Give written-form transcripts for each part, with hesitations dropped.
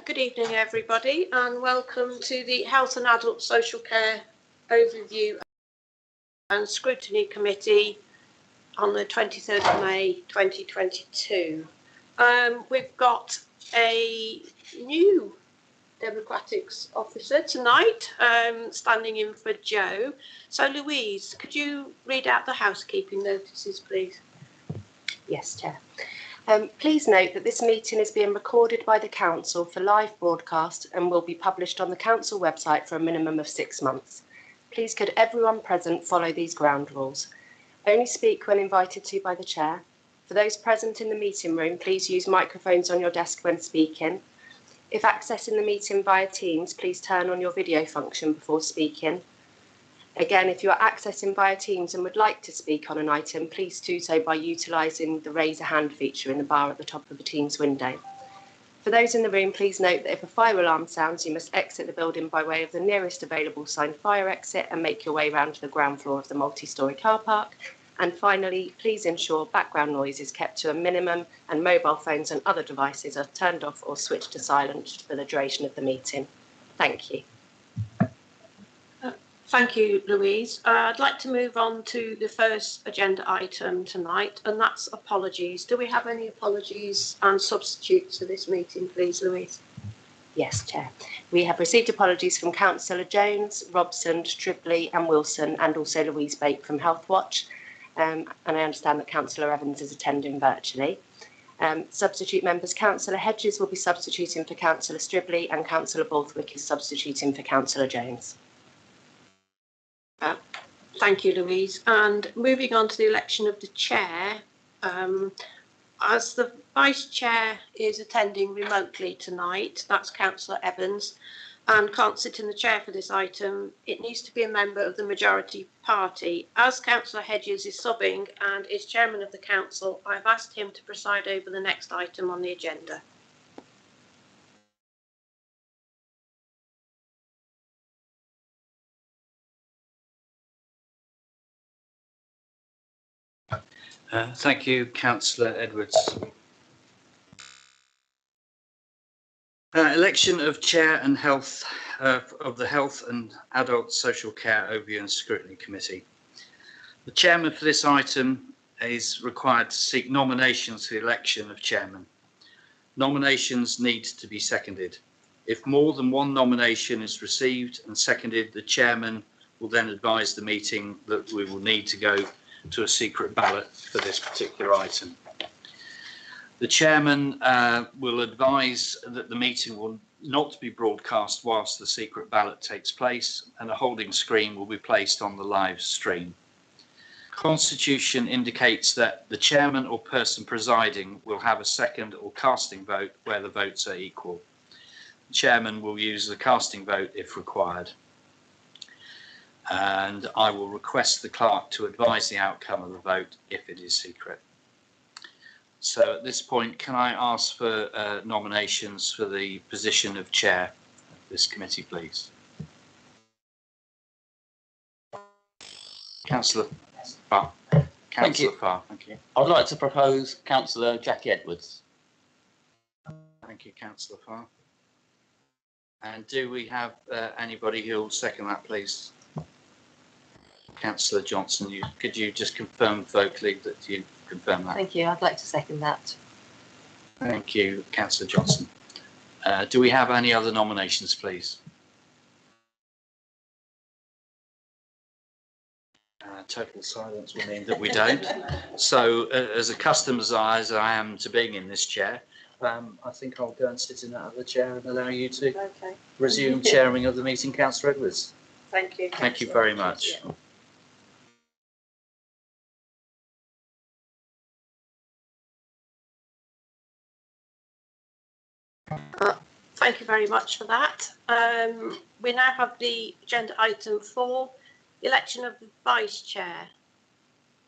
Good evening, everybody, and welcome to the Health and Adult Social Care Overview and Scrutiny Committee on the 23rd of May 2022. We've got a new Democratics officer tonight, standing in for Joe. So, Louise, could you read out the housekeeping notices, please? Yes, Chair. Please note that this meeting is being recorded by the Council for live broadcast and will be published on the Council website for a minimum of 6 months. Please could everyone present follow these ground rules. Only speak when invited to by the Chair. For those present in the meeting room, please use microphones on your desk when speaking. If accessing the meeting via Teams, please turn on your video function before speaking. Again, if you are accessing via Teams and would like to speak on an item, please do so by utilising the raise a hand feature in the bar at the top of the Teams window. For those in the room, please note that if a fire alarm sounds, you must exit the building by way of the nearest available signed fire exit and make your way round to the ground floor of the multi-storey car park. And finally, please ensure background noise is kept to a minimum and mobile phones and other devices are turned off or switched to silent for the duration of the meeting. Thank you. Thank you, Louise. I'd like to move on to the first agenda item tonight, and that's apologies. Do we have any apologies and substitutes for this meeting, please, Louise? Yes, Chair. We have received apologies from Councillor Jones, Robson, Trippley and Wilson, and also Louise Bake from Health Watch. And I understand that Councillor Evans is attending virtually. Substitute members, Councillor Hedges will be substituting for Councillor Stribley and Councillor Borthwick is substituting for Councillor Jones. Thank you, Louise. And moving on to the election of the chair, as the vice chair is attending remotely tonight, that's Councillor Evans, and can't sit in the chair for this item, it needs to be a member of the majority party. As Councillor Hedges is subbing and is chairman of the council, I've asked him to preside over the next item on the agenda. Thank you, Councillor Edwards. Election of Chair and Health of the Health and Adult Social Care Overview and Scrutiny Committee. The chairman for this item is required to seek nominations for the election of chairman. Nominations need to be seconded. If more than one nomination is received and seconded, the chairman will then advise the meeting that we will need to go to a secret ballot for this particular item. The chairman will advise that the meeting will not be broadcast whilst the secret ballot takes place, and a holding screen will be placed on the live stream. Constitution indicates that the chairman or person presiding will have a second or casting vote where the votes are equal. The chairman will use the casting vote if required. And I will request the clerk to advise the outcome of the vote if it is secret. So at this point, can I ask for nominations for the position of chair of this committee, please? Councillor Farr. Councillor Farr, thank you. I'd like to propose Councillor Jackie Edwards. Thank you, Councillor Farr. And do we have anybody who will second that, please? Councillor Johnson, could you just confirm vocally that you confirm that? Thank you. I'd like to second that. Thank you, Councillor Johnson. Do we have any other nominations, please? Total silence will mean that we don't. So, as accustomed as I am to being in this chair, I think I'll go and sit in that other chair and allow you to resume chairing of the meeting, Councillor Edwards. Thank you. Thank you very much. Yeah. Thank you very much for that. We now have the agenda item 4, election of the vice chair.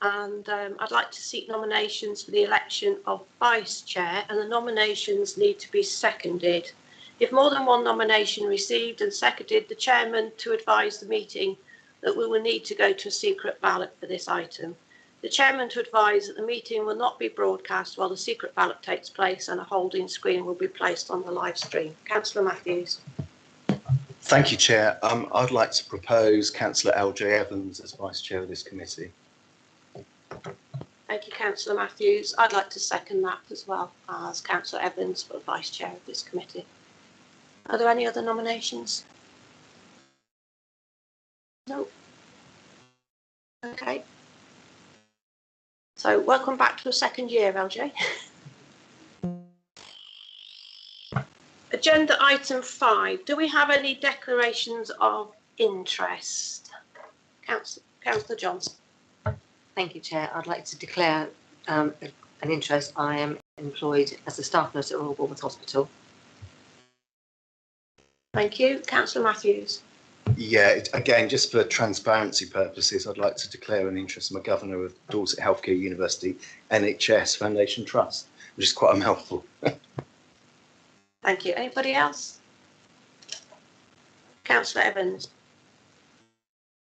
And I'd like to seek nominations for the election of vice chair, and the nominations need to be seconded. If more than one nomination received and seconded, the chairman to advise the meeting that we will need to go to a secret ballot for this item. The chairman to advise that the meeting will not be broadcast while the secret ballot takes place, and a holding screen will be placed on the live stream. Councillor Matthews. Thank you, Chair. I'd like to propose Councillor LJ Evans as Vice Chair of this committee. Thank you, Councillor Matthews. I'd like to second that as well as Councillor Evans for Vice Chair of this committee. Are there any other nominations? No. Okay. So welcome back to the second year, LJ. Agenda item 5. Do we have any declarations of interest? Councillor Johnson. Thank you, Chair. I'd like to declare an interest. I am employed as a staff nurse at Royal Bournemouth Hospital. Thank you. Councillor Matthews. Yeah, again, just for transparency purposes, I'd like to declare an interest. I'm a governor of Dorset Healthcare University NHS Foundation Trust, which is quite a mouthful. Thank you. Anybody else? Councillor Evans.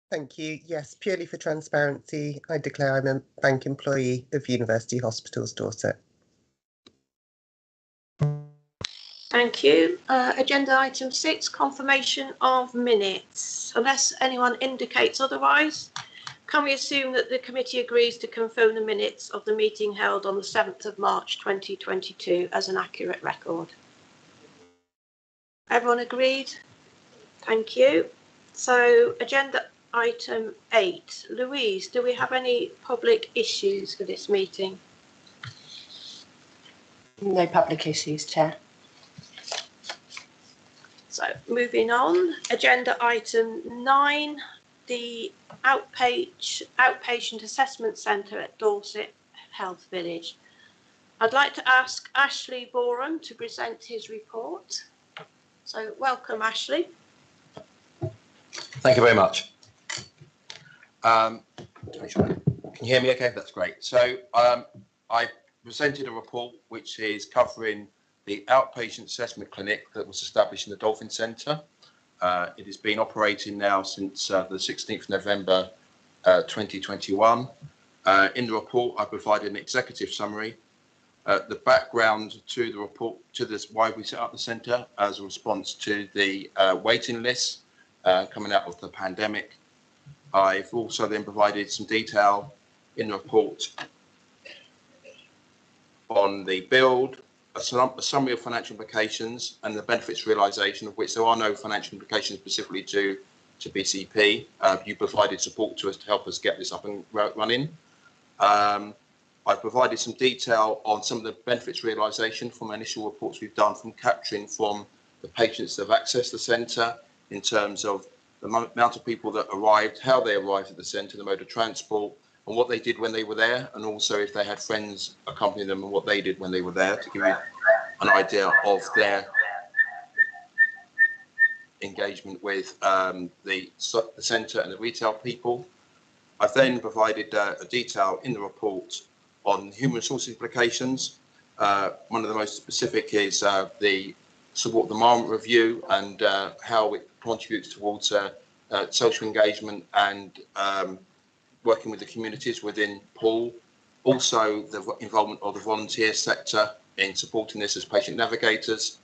Thank you. Yes, purely for transparency, I declare I'm a bank employee of University Hospitals Dorset. Thank you. Agenda item 6, confirmation of minutes. Unless anyone indicates otherwise, can we assume that the committee agrees to confirm the minutes of the meeting held on the 7th of March 2022 as an accurate record? Everyone agreed? Thank you. So agenda item 8. Louise, do we have any public issues for this meeting? No public issues, Chair. So moving on, agenda item 9, the outpatient assessment centre at Dorset Health Village. I'd like to ask Ashley Borum to present his report. So welcome, Ashley. Thank you very much. Can you hear me okay? That's great. So I presented a report which is covering the outpatient assessment clinic that was established in the Dolphin Centre. It has been operating now since the 16th of November 2021. In the report, I provided an executive summary. The background to the report, to this, why we set up the centre as a response to the waiting list coming out of the pandemic. I've also then provided some detail in the report on the build, a summary of financial implications and the benefits realisation, of which there are no financial implications specifically to BCP. You provided support to us to help us get this up and running. I provided some detail on some of the benefits realisation from initial reports we've done from capturing from the patients that have accessed the centre in terms of the amount of people that arrived, how they arrived at the centre, the mode of transport, and what they did when they were there, and also if they had friends accompanying them and what they did when they were there, to give you an idea of their engagement with the centre and the retail people. I've then provided a detail in the report on human resources implications. One of the most specific is the support demand review and how it contributes towards social engagement and working with the communities within Poole. Also, the involvement of the volunteer sector in supporting this as patient navigators.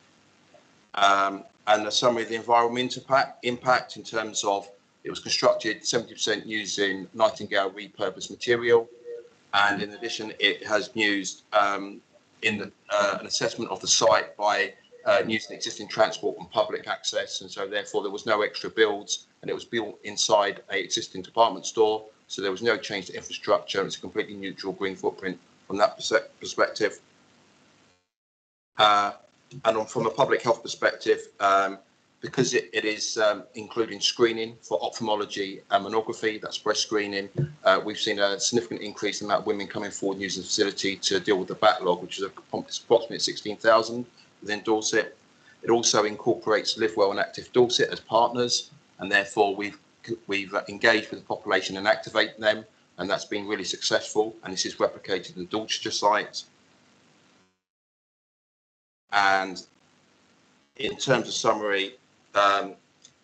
And a summary of the environmental impact in terms of it was constructed 70% using Nightingale repurposed material. And in addition, it has used an assessment of the site by using existing transport and public access. And so therefore there was no extra builds, and it was built inside a existing department store. So there was no change to infrastructure. It's a completely neutral green footprint from that perspective. And from a public health perspective, because it is including screening for ophthalmology and mammography, that's breast screening, we've seen a significant increase in the amount of women coming forward using the facility to deal with the backlog, which is approximately 16,000 within Dorset. It also incorporates Live Well and Active Dorset as partners, and therefore we've engaged with the population and activate them, and that's been really successful, and this is replicated in the Dorchester site. And in terms of summary,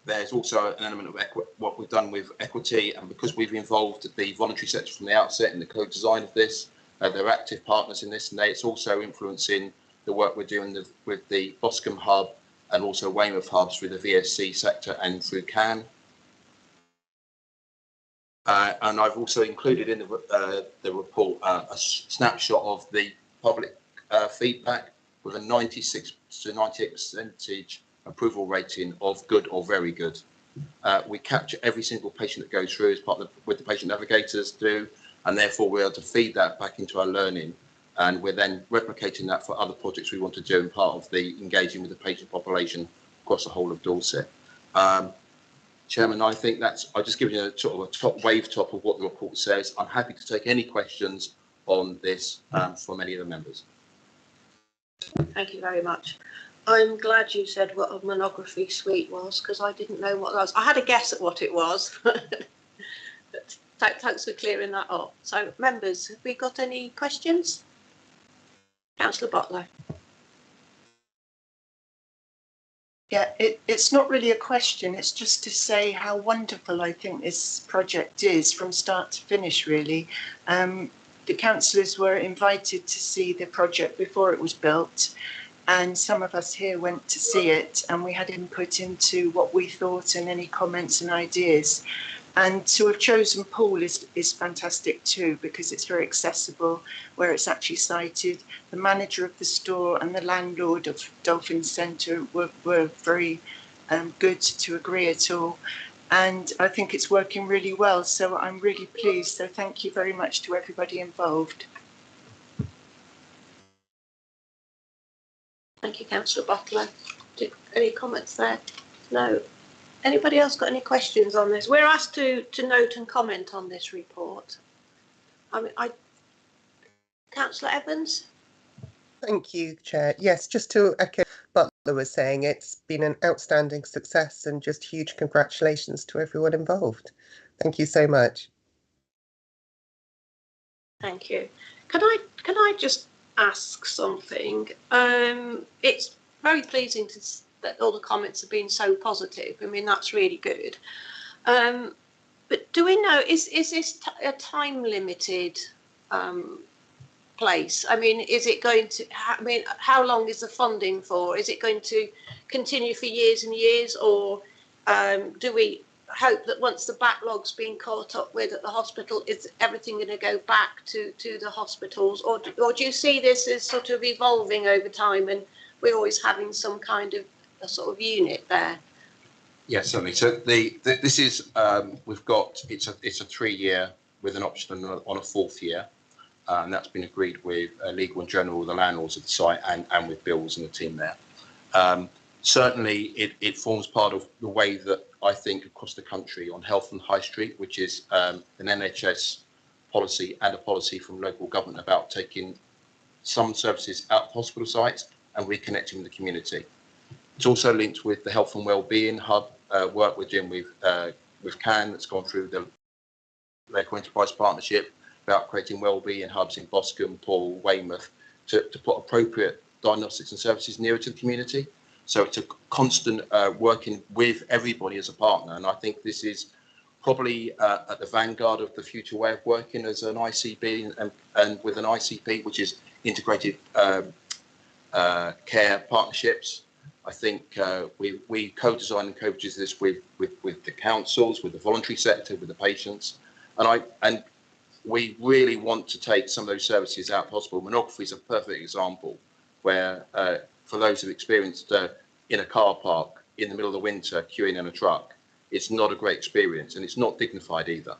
there's also an element of what we've done with equity, and because we've involved the voluntary sector from the outset in the co-design of this, they're active partners in this, and it's also influencing the work we're doing with the Boscombe hub and also Weymouth hubs through the VSC sector and through CAN. And I've also included in the report a snapshot of the public feedback with a 96 to 98% approval rating of good or very good. We capture every single patient that goes through as part of with the patient navigators do, and therefore we're able to feed that back into our learning, and we're then replicating that for other projects we want to do in part of the engaging with the patient population across the whole of Dorset. Chairman, I think I'll just give you a sort of a top of what the report says. I'm happy to take any questions on this from any of the members. Thank you very much. I'm glad you said what a monography suite was, because I didn't know what that was. I had a guess at what it was, but thanks for clearing that up. So, members, have we got any questions? Councillor Butler. Yeah, it's not really a question, it's just to say how wonderful I think this project is from start to finish, really. The councillors were invited to see the project before it was built, and some of us here went to see it, and we had input into what we thought and any comments and ideas. And to have chosen Poole is fantastic too, because it's very accessible where it's actually sited. The manager of the store and the landlord of Dolphin Centre were very good to agree at all. And I think it's working really well. So I'm really pleased. So thank you very much to everybody involved. Thank you, Councillor Butler. Any comments there? No. Anybody else got any questions on this? We're asked to note and comment on this report. Councillor Evans? Thank you, Chair. Yes, just to echo what Butler was saying, it's been an outstanding success and just huge congratulations to everyone involved. Thank you so much. Thank you. Can I just ask something? It's very pleasing that all the comments have been so positive. I mean, that's really good. But do we know, is this a time limited place? I mean, is it going to, I mean, how long is the funding for? Is it going to continue for years and years, or do we hope that once the backlog's been caught up with at the hospital, is everything going to go back to the hospitals, or do you see this as sort of evolving over time and we're always having some kind of a sort of unit there? Yes, certainly. So this is we've got it's a 3-year with an option on a 4th year, and that's been agreed with Legal and General, the landlords of the site, and with Bills and the team there. Certainly, it forms part of the way that I think across the country on health and high street, which is an NHS policy and a policy from local government about taking some services out of hospital sites and reconnecting with the community. It's also linked with the health and wellbeing hub work we're doing with CAN, that's gone through the local enterprise partnership about creating wellbeing hubs in Boscombe, Poole, Weymouth to put appropriate diagnostics and services nearer to the community. So it's a constant working with everybody as a partner, and I think this is probably at the vanguard of the future way of working as an ICB and with an ICP, which is integrated care partnerships. I think we co-design and co-produce this with the councils, with the voluntary sector, with the patients, and we really want to take some of those services out of hospital. Monography is a perfect example where, for those who've experienced in a car park in the middle of the winter queuing in a truck, it's not a great experience and it's not dignified either.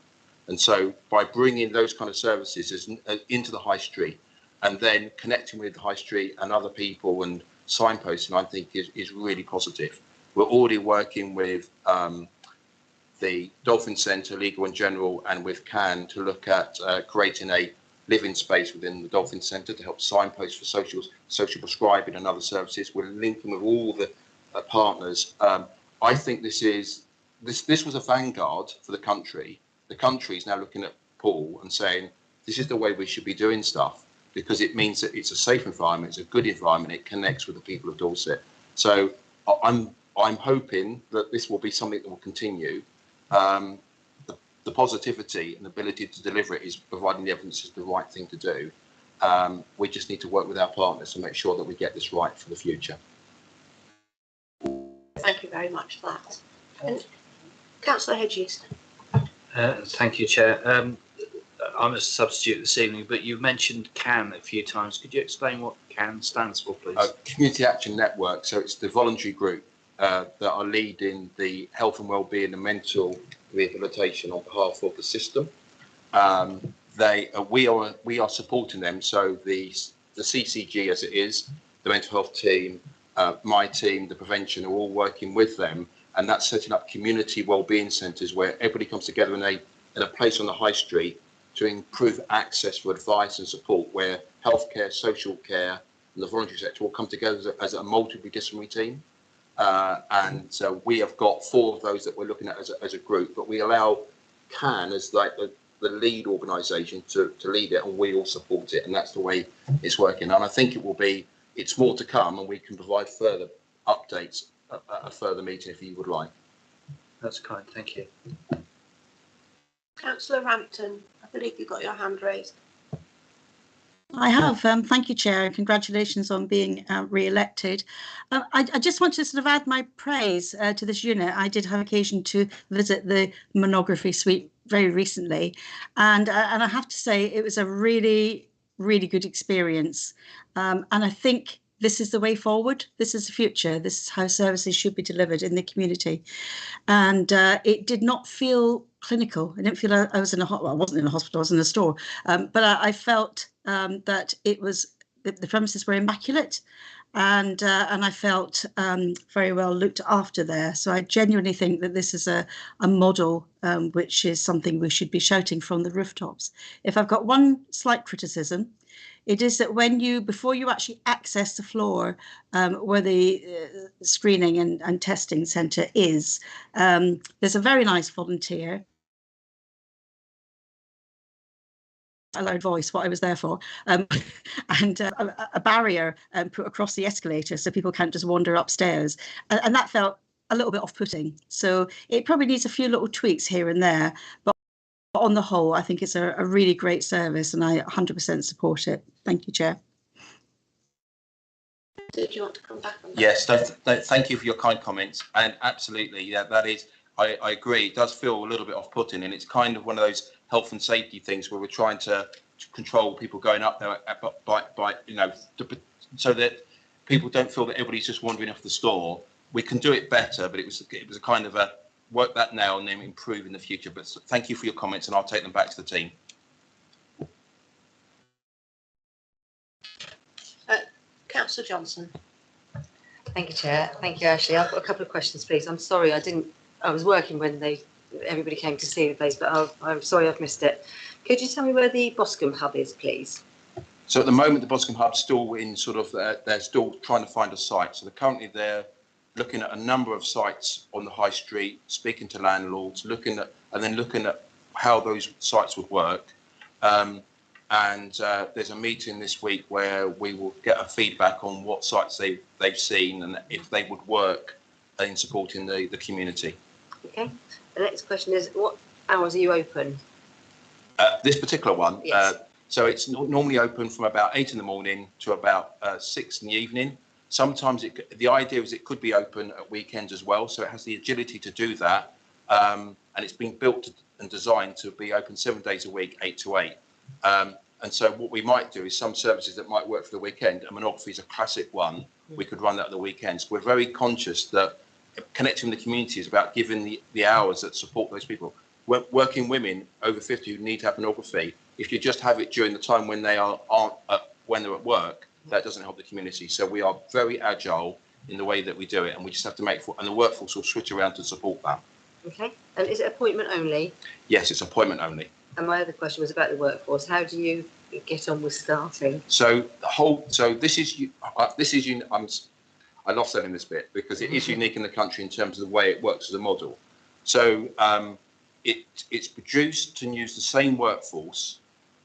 And so by bringing those kind of services into the high street and then connecting with the high street and other people and signposting, I think is really positive. We're already working with the Dolphin Centre, Legal and General, and with CAN to look at creating a living space within the Dolphin Centre to help signpost for social prescribing and other services. We're linking with all the partners. I think this was a vanguard for the country. The country is now looking at Poole and saying, this is the way we should be doing stuff, because it means that it's a safe environment, it's a good environment, it connects with the people of Dorset. So I'm I'm hoping that this will be something that will continue. The positivity and ability to deliver it is providing the evidence is the right thing to do. We just need to work with our partners to make sure that we get this right for the future. Thank you very much for that. And Councillor Hedges. Thank you, Chair. I'm a substitute this evening, but you mentioned CAN a few times. Could you explain what CAN stands for, please? Community Action Network. So it's the voluntary group that are leading the health and wellbeing and mental rehabilitation on behalf of the system. We are supporting them. So the CCG, as it is, the mental health team, my team, the prevention, are all working with them, and that's setting up community wellbeing centres where everybody comes together in a place on the high street to improve access for advice and support, where healthcare, social care, and the voluntary sector will come together as a multidisciplinary team. And so we have got 4 of those that we're looking at as a group, but we allow CAN as like the lead organisation to lead it, and we all support it, and that's the way it's working. And I think it's more to come, and we can provide further updates at a further meeting if you would like. That's kind, thank you. Councillor Rampton, I believe you got your hand raised. I have. Thank you, Chair, and congratulations on being re-elected. I just want to sort of add my praise to this unit. I did have occasion to visit the monography suite very recently, and I have to say it was a really, really good experience. And I think this is the way forward. This is the future. This is how services should be delivered in the community. And it did not feel clinical. I didn't feel I was in I wasn't in a hospital, I was in a store. But I felt that it was, the premises were immaculate, and I felt very well looked after there. So I genuinely think that this is a model which is something we should be shouting from the rooftops. If I've got one slight criticism, it is that before you actually access the floor where the screening and testing centre is, there's a very nice volunteer, a loud voice, what I was there for, and a barrier put across the escalator so people can't just wander upstairs. And that felt a little bit off-putting. So it probably needs a few little tweaks here and there, but on the whole, I think it's a really great service, and I 100% support it. Thank you, Chair. Did you want to come back on that? Yes, thank you for your kind comments. And absolutely, yeah, that is, I agree. It does feel a little bit off-putting, and it's kind of one of those health and safety things where we're trying to control people going up there by so that people don't feel that everybody's just wandering off the store. We can do it better, but it was a kind of a work that now and then improve in the future. But thank you for your comments, and I'll take them back to the team. Councillor Johnson. Thank you, Chair. Thank you, Ashley. I've got a couple of questions, please. I'm sorry, I was working when everybody came to see the place, but I'm sorry I've missed it. Could you tell me where the Boscombe hub is, please? So at the moment, the Boscombe hub's still in they're still trying to find a site. So currently they're looking at a number of sites on the high street, speaking to landlords, looking at how those sites would work. And there's a meeting this week where we will get a feedback on what sites they've seen and if they would work in supporting the community. Okay. The next question is, what hours are you open? This particular one, yes. So it's normally open from about 8 in the morning to about 6 in the evening. Sometimes the idea is it could be open at weekends as well, so it has the agility to do that. And it's been built and designed to be open 7 days a week, 8 to 8. And so what we might do is some services that might work for the weekend, and monography is a classic one, we could run that at the weekends. We're very conscious that connecting with the community is about giving the hours that support those people. Working women over 50 who need to have monography, if you just have it during the time when they when they're at work, that doesn't help the community. So we are very agile in the way that we do it, and we just have to and the workforce will switch around to support that. Okay. And is it appointment only? Yes, it's appointment only. And my other question was about the workforce. How do you get on with staffing? So this is I love saying this bit because it is unique in the country in terms of the way it works as a model. So it's produced and use the same workforce,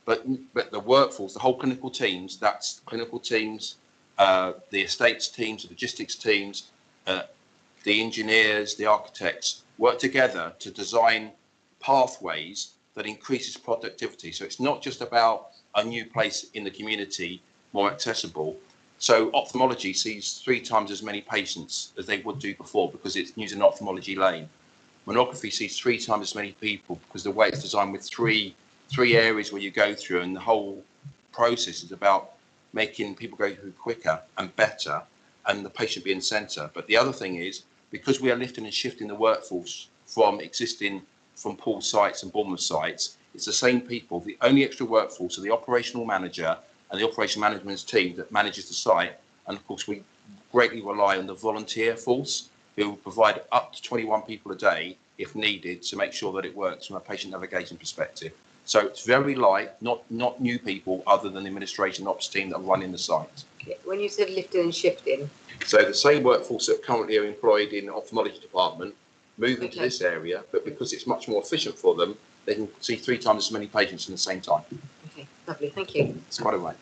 but the workforce, the whole clinical teams, that's clinical teams, the estates teams, the logistics teams, the engineers, the architects work together to design pathways that increases productivity. So it's not just about a new place in the community, more accessible. So ophthalmology sees 3 times as many patients as they would do before because it's using an ophthalmology lane. Monography sees 3 times as many people because the way it's designed with three areas where you go through, and the whole process is about making people go through quicker and better and the patient being centre. But the other thing is, because we are lifting and shifting the workforce from Poole sites and Bournemouth sites, it's the same people. The only extra workforce are the operational manager and the operation management team that manages the site. And of course, we greatly rely on the volunteer force who will provide up to 21 people a day if needed to make sure that it works from a patient navigation perspective. So it's very light, not new people other than the administration ops team that are running the site. Okay. When you said lifting and shifting, so the same workforce that currently are employed in the ophthalmology department move into this area, but because it's much more efficient for them, they can see 3 times as many patients in the same time. Okay, lovely, thank you. It's quite a way.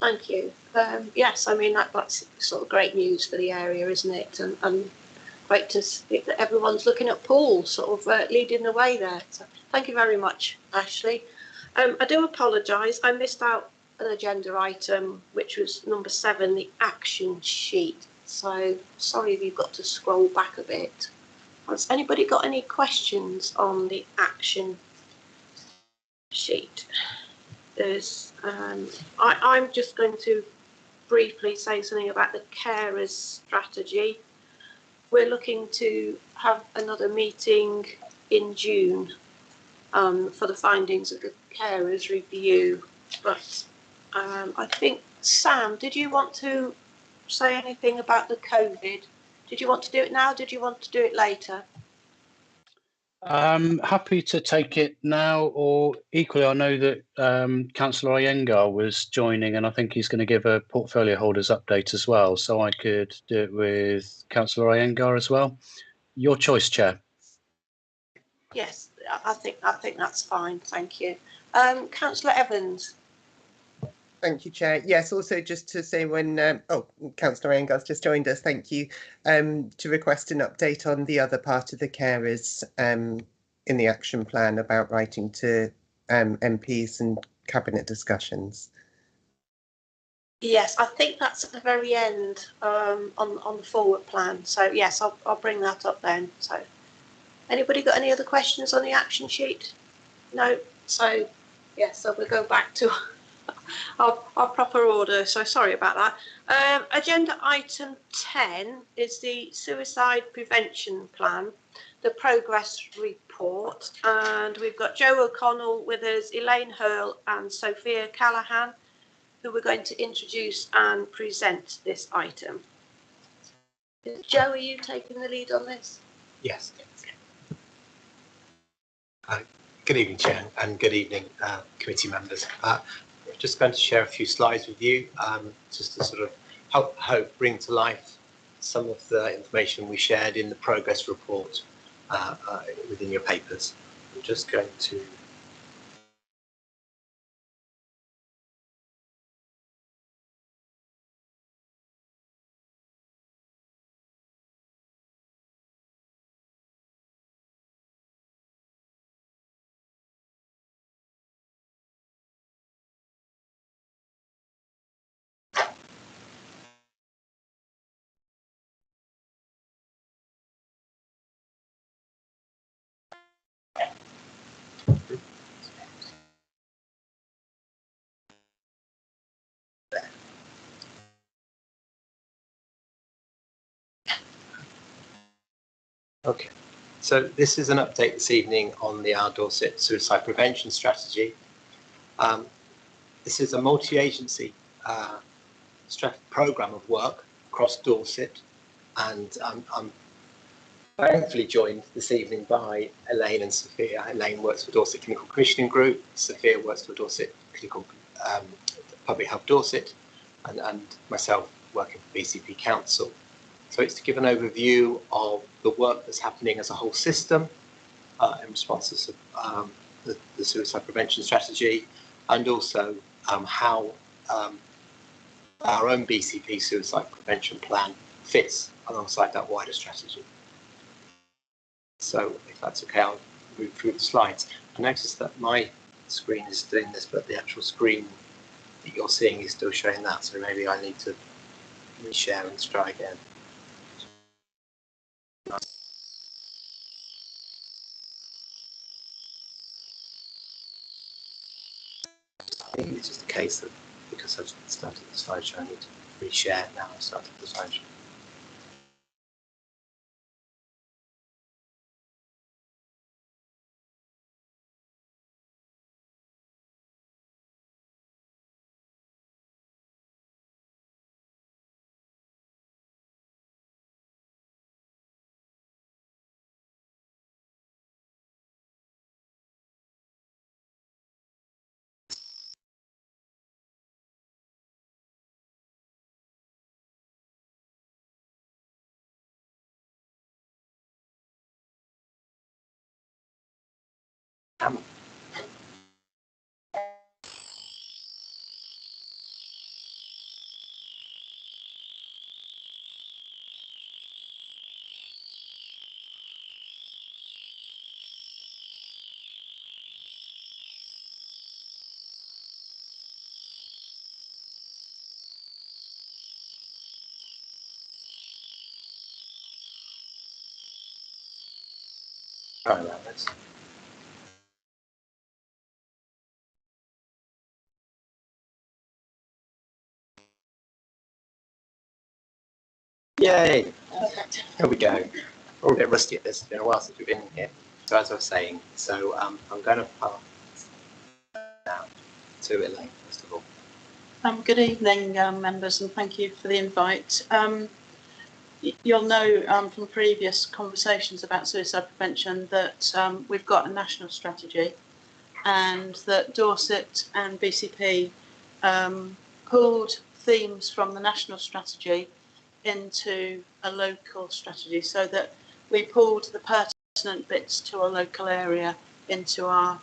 Thank you. Yes, I mean, that's sort of great news for the area, isn't it? And great to see that everyone's looking at Paul sort of leading the way there. So thank you very much, Ashley. I do apologise. I missed out an agenda item, which was number 7, the action sheet. So sorry if you've got to scroll back a bit. Has anybody got any questions on the action sheet? There's, I'm just going to briefly say something about the carers strategy. We're looking to have another meeting in June for the findings of the carers review. But I think, Sam, did you want to say anything about the COVID? Did you want to do it now? Did you want to do it later? Happy to take it now, or equally, I know that Councillor Iyengar was joining, and I think he's going to give a portfolio holders update as well. So I could do it with Councillor Iyengar as well. Your choice, Chair. Yes, I think that's fine. Thank you. Councillor Evans. Thank you, Chair. Yes, also just to say when, Councillor Engar's just joined us, thank you, to request an update on the other part of the carers in the action plan about writing to MPs and cabinet discussions. Yes, I think that's at the very end on the forward plan. So yes, I'll bring that up then. So anybody got any other questions on the action sheet? No. So yes, so we'll go back to our proper order, so sorry about that. Agenda item 10 is the suicide prevention plan, the progress report, and we've got Joe O'Connell with us, Elaine Hurl and Sophia Callahan, who we're going to introduce and present this item. Joe, are you taking the lead on this? Yes. Good evening, Chair, and good evening, committee members. Just going to share a few slides with you, just to sort of help bring to life some of the information we shared in the progress report within your papers. I'm just going to Okay, so this is an update this evening on the Our Dorset suicide prevention strategy. This is a multi-agency programme of work across Dorset, and I'm thankfully joined this evening by Elaine and Sophia. Elaine works for Dorset Clinical Commissioning Group, Sophia works for Dorset Clinical Public Health Dorset, and myself working for BCP Council. So it's to give an overview of the work that's happening as a whole system in response to the suicide prevention strategy, and also how our own BCP suicide prevention plan fits alongside that wider strategy. So if that's okay, I'll move through the slides. I noticed that my screen is doing this, but the actual screen that you're seeing is still showing that. So maybe I need to reshare and try again. I think it's just a case that because I've started the slideshow, I need to reshare now. I've started the slideshow. Sorry about this. Yay! Perfect. Here we go. We're a bit rusty at this. It's been a while since we've been here. So as I was saying, I'm going to pass now to Elaine first of all. Good evening, members, and thank you for the invite. You'll know from previous conversations about suicide prevention that we've got a national strategy, and that Dorset and BCP pulled themes from the national strategy into a local strategy, so that we pulled the pertinent bits to a local area into our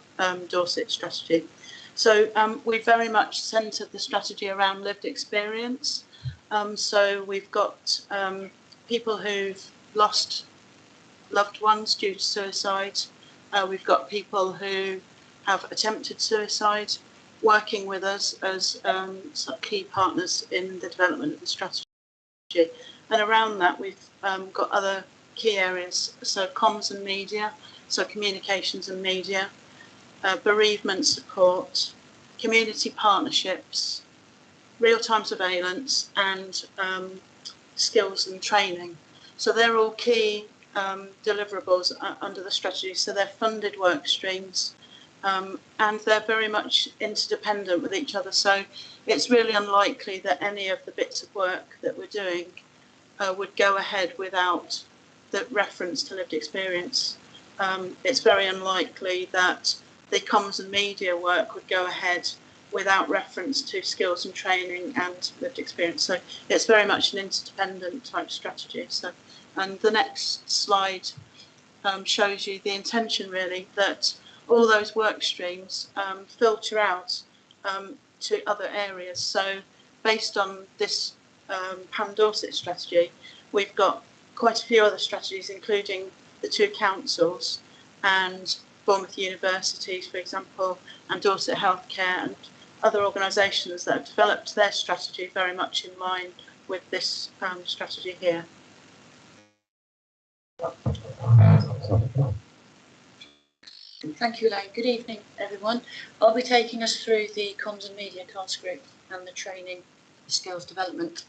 Dorset strategy. So we very much centred the strategy around lived experience. So we've got people who've lost loved ones due to suicide. We've got people who have attempted suicide working with us as key partners in the development of the strategy. And around that, we've got other key areas, so comms and media, so communications and media, bereavement support, community partnerships, real-time surveillance, and skills and training. So they're all key deliverables under the strategy. So they're funded work streams, and they're very much interdependent with each other. So it's really unlikely that any of the bits of work that we're doing would go ahead without the reference to lived experience. It's very unlikely that the comms and media work would go ahead without reference to skills and training and lived experience. So it's very much an interdependent type strategy. So, and the next slide shows you the intention really that all those work streams filter out to other areas. So based on this Pan Dorset strategy, we've got quite a few other strategies, including the two councils and Bournemouth universities, for example, and Dorset Healthcare, and other organisations that have developed their strategy very much in line with this strategy here. Thank you, Elaine. Good evening, everyone. I'll be taking us through the comms and media task group and the training skills development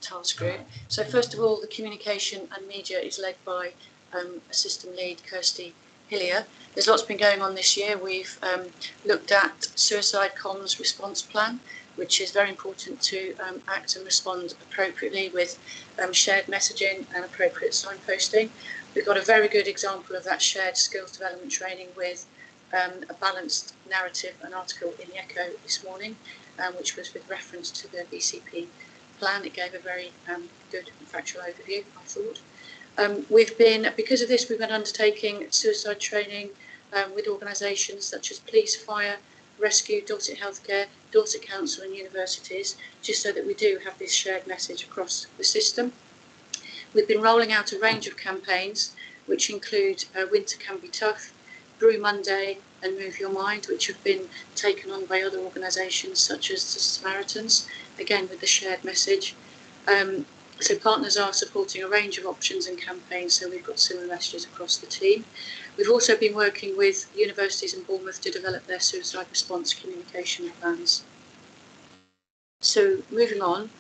task group. So first of all, the communication and media is led by a system lead, Kirsty Hillier. There's lots been going on this year. We've looked at suicide comms response plan, which is very important to act and respond appropriately with shared messaging and appropriate signposting. We've got a very good example of that shared skills development training with a balanced narrative, an article in the Echo this morning, which was with reference to the BCP plan. It gave a very good and factual overview, I thought. Because of this, we've been undertaking suicide training with organisations such as police, fire, Rescue, Dorset Healthcare, Dorset Council and universities, just so that we do have this shared message across the system. We've been rolling out a range of campaigns, which include Winter Can Be Tough, Brew Monday and Move Your Mind, which have been taken on by other organisations such as the Samaritans, again with the shared message. So partners are supporting a range of options and campaigns, so we've got similar messages across the team. We've also been working with universities in Bournemouth to develop their suicide response communication plans. So moving on,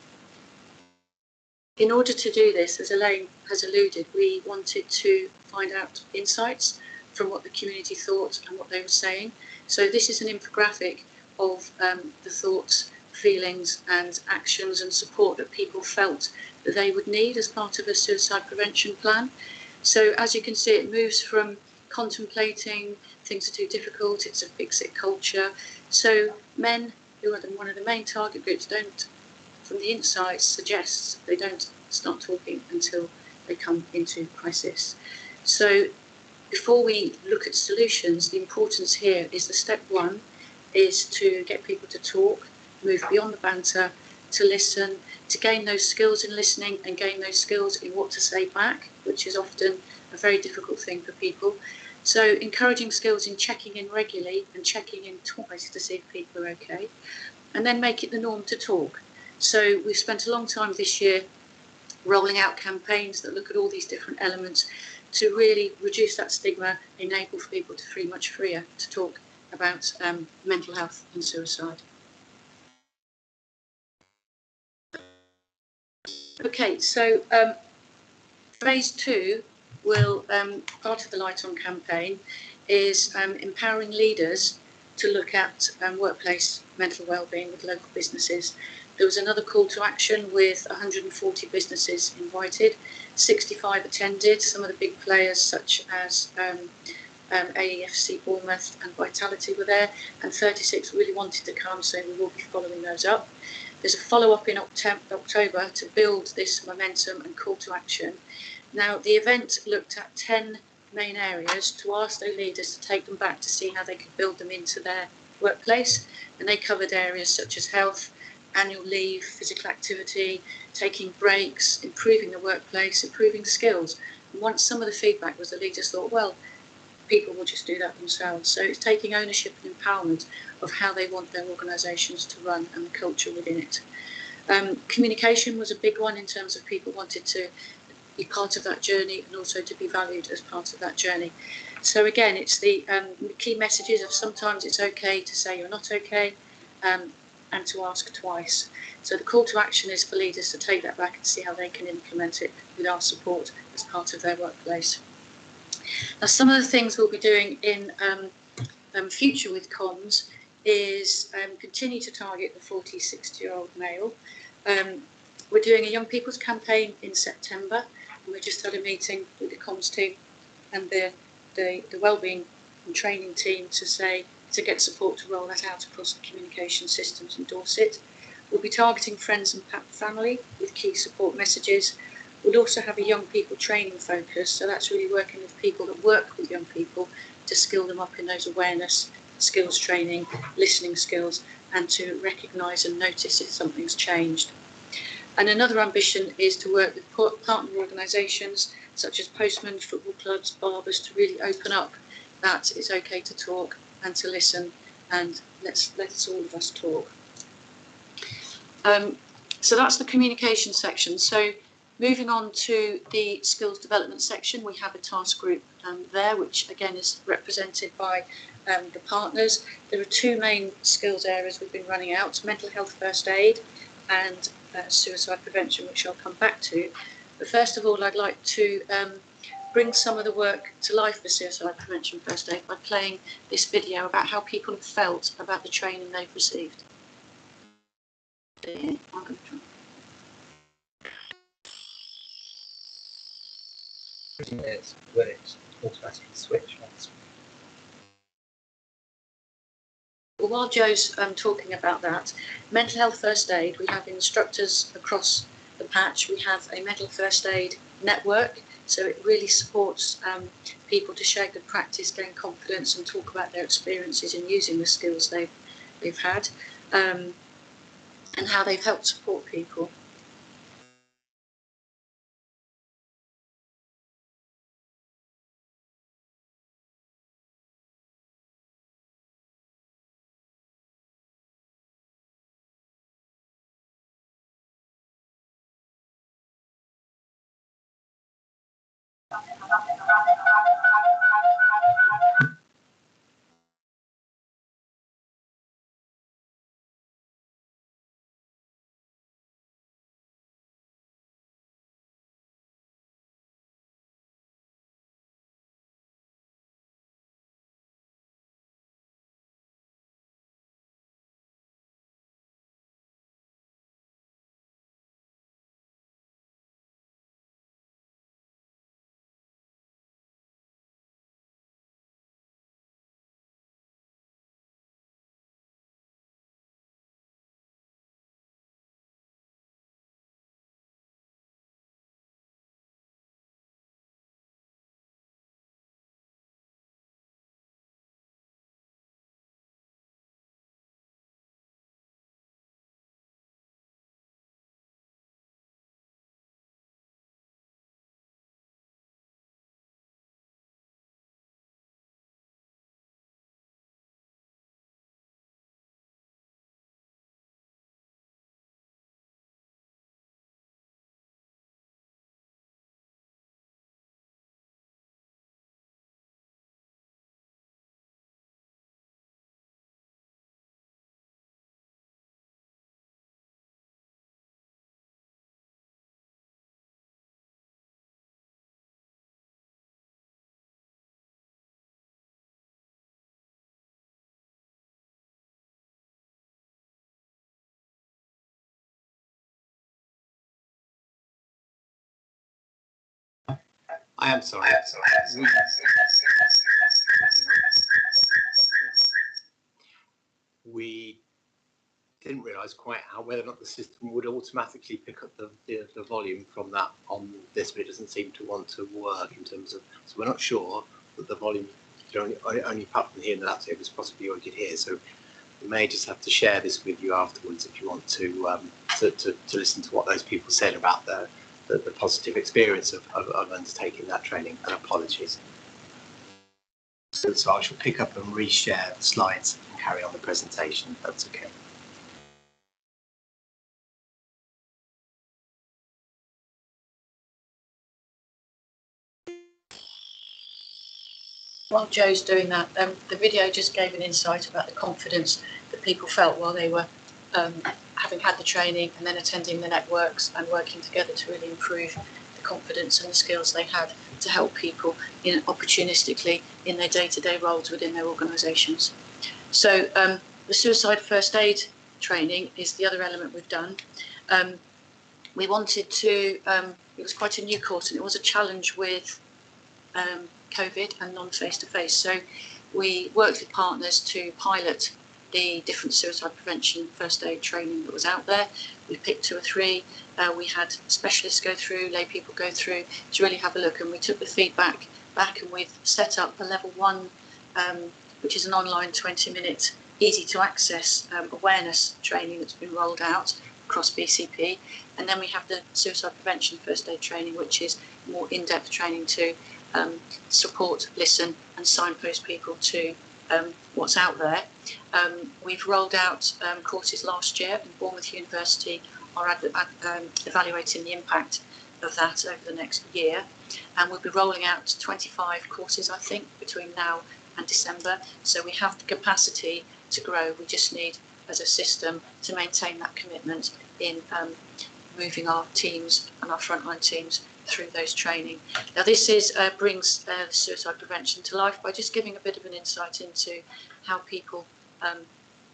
in order to do this, as Elaine has alluded, we wanted to find out insights from what the community thought and what they were saying. So this is an infographic of the thoughts, feelings and actions and support that people felt that they would need as part of a suicide prevention plan. So as you can see, it moves from contemplating things are too difficult, it's a fix-it culture. So men, who are one of the main target groups, don't, from the inside, suggests they don't start talking until they come into crisis. So before we look at solutions, the importance here is the step one is to get people to talk, move beyond the banter, to listen, to gain those skills in listening and gain those skills in what to say back, which is often a very difficult thing for people. So encouraging skills in checking in regularly and checking in twice to see if people are okay, and then make it the norm to talk. So we've spent a long time this year rolling out campaigns that look at all these different elements to really reduce that stigma, enable people to feel much freer to talk about mental health and suicide. Okay, so phase two will, part of the Light On campaign is empowering leaders to look at workplace mental wellbeing with local businesses. There was another call to action with 140 businesses invited, 65 attended, some of the big players such as AEFC Bournemouth and Vitality were there, and 36 really wanted to come, so we will be following those up. There's a follow-up in October to build this momentum and call to action. Now, the event looked at 10 main areas to ask those leaders to take them back to see how they could build them into their workplace, and they covered areas such as health, annual leave, physical activity, taking breaks, improving the workplace, improving skills. And once some of the feedback was the leaders thought, well, people will just do that themselves. So it's taking ownership and empowerment of how they want their organisations to run and the culture within it. Communication was a big one in terms of people wanted to be part of that journey and also to be valued as part of that journey. So again, it's the key messages of sometimes it's okay to say you're not okay, and to ask twice. So the call to action is for leaders to take that back and see how they can implement it with our support as part of their workplace. Now, some of the things we'll be doing in future with comms is continue to target the 40-60-year-old male. We're doing a young people's campaign in September, and we just had a meeting with the comms team and the wellbeing and training team to get support to roll that out across the communication systems in Dorset. We'll be targeting friends and family with key support messages. We'll also have a young people training focus, so that's really working with people that work with young people to skill them up in those awareness, skills training, listening skills, and to recognise and notice if something's changed. And another ambition is to work with partner organisations such as postmen, football clubs, barbers, to really open up that it's okay to talk and to listen, and let's all of us talk. So that's the communication section. So moving on to the skills development section, we have a task group there, which again is represented by the partners. There are two main skills areas we've been running out: mental health first aid and suicide prevention, which I'll come back to. But first of all, I'd like to bring some of the work to life for suicide prevention first aid by playing this video about how people have felt about the training they've received. Minutes when it's automatically switch on. Well, while Joe's talking about that, mental health first aid, we have instructors across the patch. We have a mental first aid network, so it really supports people to share good practice, gain confidence and talk about their experiences in using the skills they've we've had, and how they've helped support people. I am sorry. We didn't realise quite whether or not the system would automatically pick up the volume from that on this, but it doesn't seem to want to work in terms of. So we're not sure that the volume could only apart from here and that was possibly all you could hear. So we may just have to share this with you afterwards if you want to listen to what those people said about the positive experience of undertaking that training. And apologies. So I shall pick up and reshare the slides and carry on the presentation, if that's okay. While Joe's doing that, the video just gave an insight about the confidence that people felt while they were having had the training and then attending the networks and working together to really improve the confidence and the skills they had to help people opportunistically in their day-to-day roles within their organisations. So the suicide first aid training is the other element we've done. We wanted to, it was quite a new course and it was a challenge with COVID and non-face-to-face. So we worked with partners to pilot the different suicide prevention first aid training that was out there. We picked 2 or 3. We had specialists go through, lay people go through to really have a look, and we took the feedback back and we've set up a level 1, which is an online 20-minute easy to access awareness training that's been rolled out across BCP. And then we have the suicide prevention first aid training, which is more in-depth training to support, listen and signpost people to what's out there. We've rolled out courses last year, and Bournemouth University are evaluating the impact of that over the next year. And we'll be rolling out 25 courses, I think, between now and December. So we have the capacity to grow. We just need, as a system, to maintain that commitment in moving our teams and our frontline teams through those training. Now this is brings suicide prevention to life by just giving a bit of an insight into how people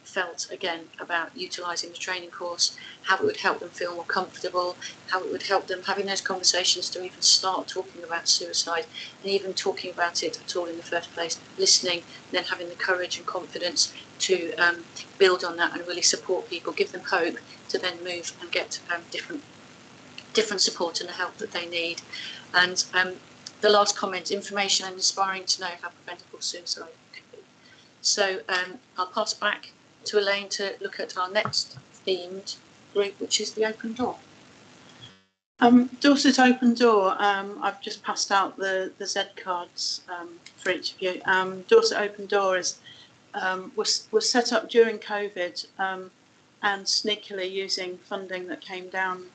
felt again about utilising the training course, how it would help them feel more comfortable, how it would help them having those conversations to even start talking about suicide and even talking about it at all in the first place, listening, then having the courage and confidence to build on that and really support people, give them hope to then move and get different support and the help that they need. And the last comment, information and inspiring to know how preventable suicide could be. So I'll pass back to Elaine to look at our next themed group, which is the Open Door. Dorset Open Door, I've just passed out the Z cards for each of you. Dorset Open Door is was set up during COVID and sneakily using funding that came down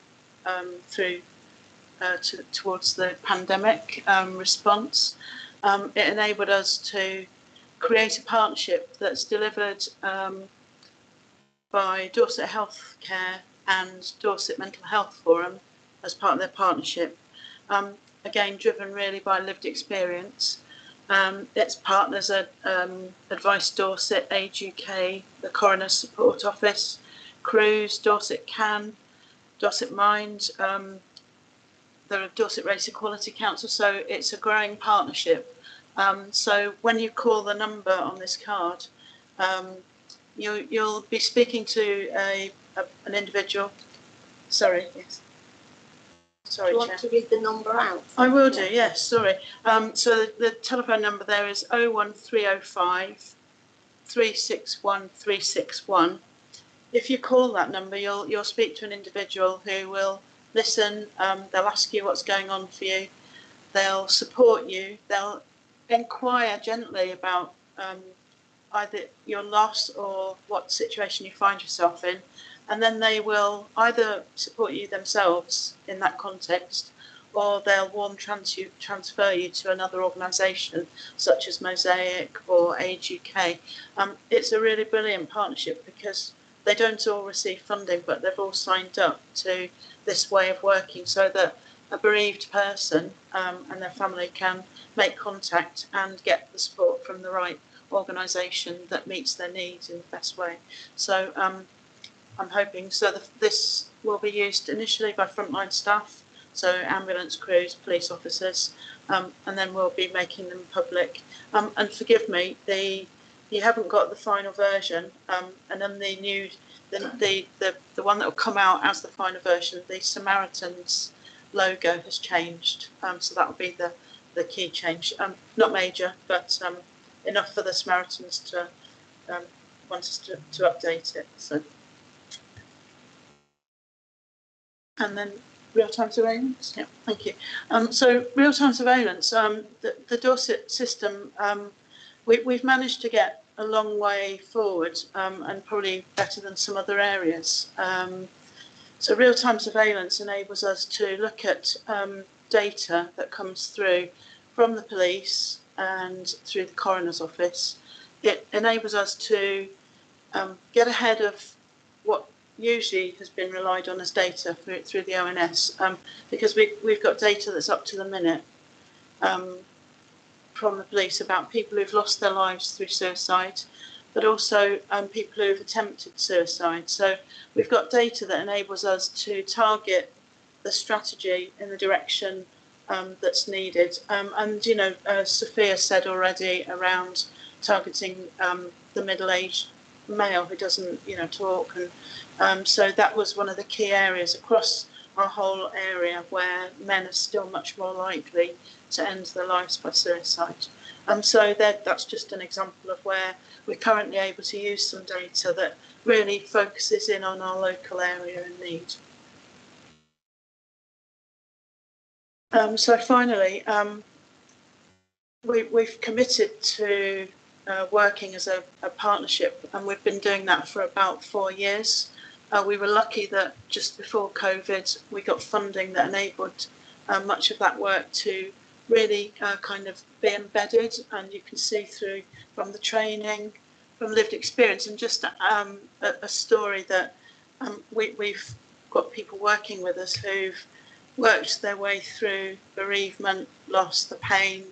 through towards the pandemic response. It enabled us to create a partnership that's delivered by Dorset Healthcare and Dorset Mental Health Forum as part of their partnership. Again, driven really by lived experience. Its partners are Advice Dorset, Age UK, the Coroner's Support Office, Cruise, Dorset Can, Dorset Mind, the Dorset Race Equality Council, so it's a growing partnership. So when you call the number on this card, you'll be speaking to an individual. Sorry, yes. Sorry, Do you want Chair. to read the number out? I will do, yes, sorry. So the telephone number there is 01305 361 361. If you call that number, you'll speak to an individual who will listen. They'll ask you what's going on for you. They'll support you. They'll inquire gently about either your loss or what situation you find yourself in. And then they will either support you themselves in that context, or they'll transfer you to another organisation such as Mosaic or Age UK. It's a really brilliant partnership because they don't all receive funding, but they've all signed up to this way of working so that a bereaved person and their family can make contact and get the support from the right organisation that meets their needs in the best way. So I'm hoping this will be used initially by frontline staff, so ambulance crews, police officers, and then we'll be making them public. And forgive me, you haven't got the final version, and then the one that will come out as the final version, the Samaritans logo has changed, so that will be the key change. Not major, but enough for the Samaritans to want us to update it. So. And then real-time surveillance. Yeah, thank you. So real-time surveillance, the Dorset system, we've managed to get a long way forward and probably better than some other areas. So real-time surveillance enables us to look at data that comes through from the police and through the coroner's office. It enables us to get ahead of what usually has been relied on as data through the ONS, because we've got data that's up to the minute from the police about people who've lost their lives through suicide, but also people who've attempted suicide. So we've got data that enables us to target the strategy in the direction that's needed. And, you know, Sophia said already around targeting the middle-aged male who doesn't, you know, talk. And so that was one of the key areas across our whole area where men are still much more likely to end their lives by suicide. So that's just an example of where we're currently able to use some data that really focuses in on our local area and need. So finally, we've committed to working as a partnership, and we've been doing that for about 4 years. We were lucky that just before COVID, we got funding that enabled much of that work to really kind of be embedded, and you can see through from the training, from lived experience, and just a story that we've got people working with us who've worked their way through bereavement, loss, the pain,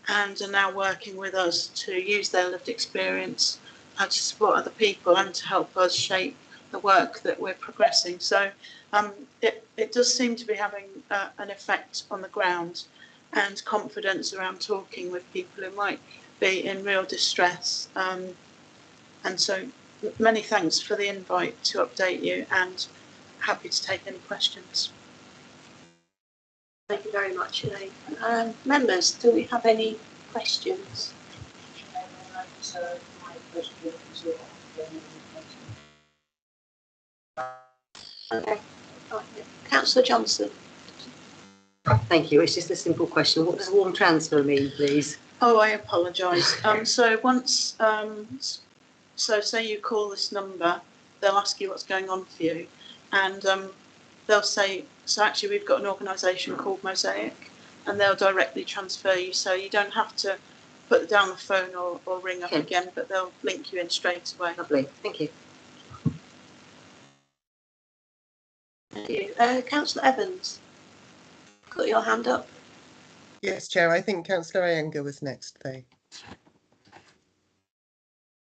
and are now working with us to use their lived experience and to support other people and to help us shape the work that we're progressing. So it does seem to be having an effect on the ground, and confidence around talking with people who might be in real distress. And so many thanks for the invite to update you, and happy to take any questions. Thank you very much, Elaine. Members, do we have any questions? Okay. Councillor Johnson. Thank you. It's just a simple question. What does warm transfer mean, please? Oh, I apologise. So once, so say you call this number, they'll ask you what's going on for you, and they'll say, so actually we've got an organisation called Mosaic, and they'll directly transfer you, so you don't have to put down the phone or ring up again, but they'll link you in straight away. Lovely. Thank you. Thank you. Councillor Evans, got your hand up. Yes, Chair. I think Councillor Iyengar was next, though.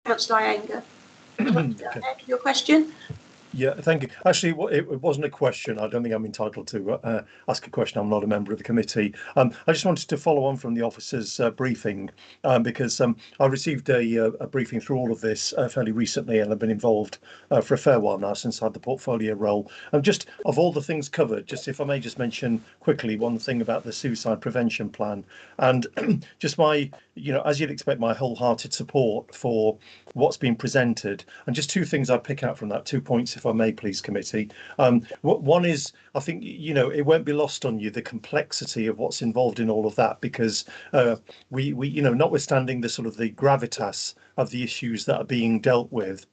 Councillor Iyengar, go ahead with your question. Yeah, thank you. Actually, it wasn't a question. I don't think I'm entitled to ask a question. I'm not a member of the committee. I just wanted to follow on from the officer's briefing because I received a briefing through all of this fairly recently, and I've been involved for a fair while now since I had the portfolio role. And just of all the things covered, just if I may just mention quickly one thing about the suicide prevention plan, and just my, as you'd expect, my wholehearted support for what's been presented, and just two things I'd pick out from that, 2 points, if I may, please, committee. One is, I think, it won't be lost on you the complexity of what's involved in all of that, because we notwithstanding the sort of the gravitas of the issues that are being dealt with,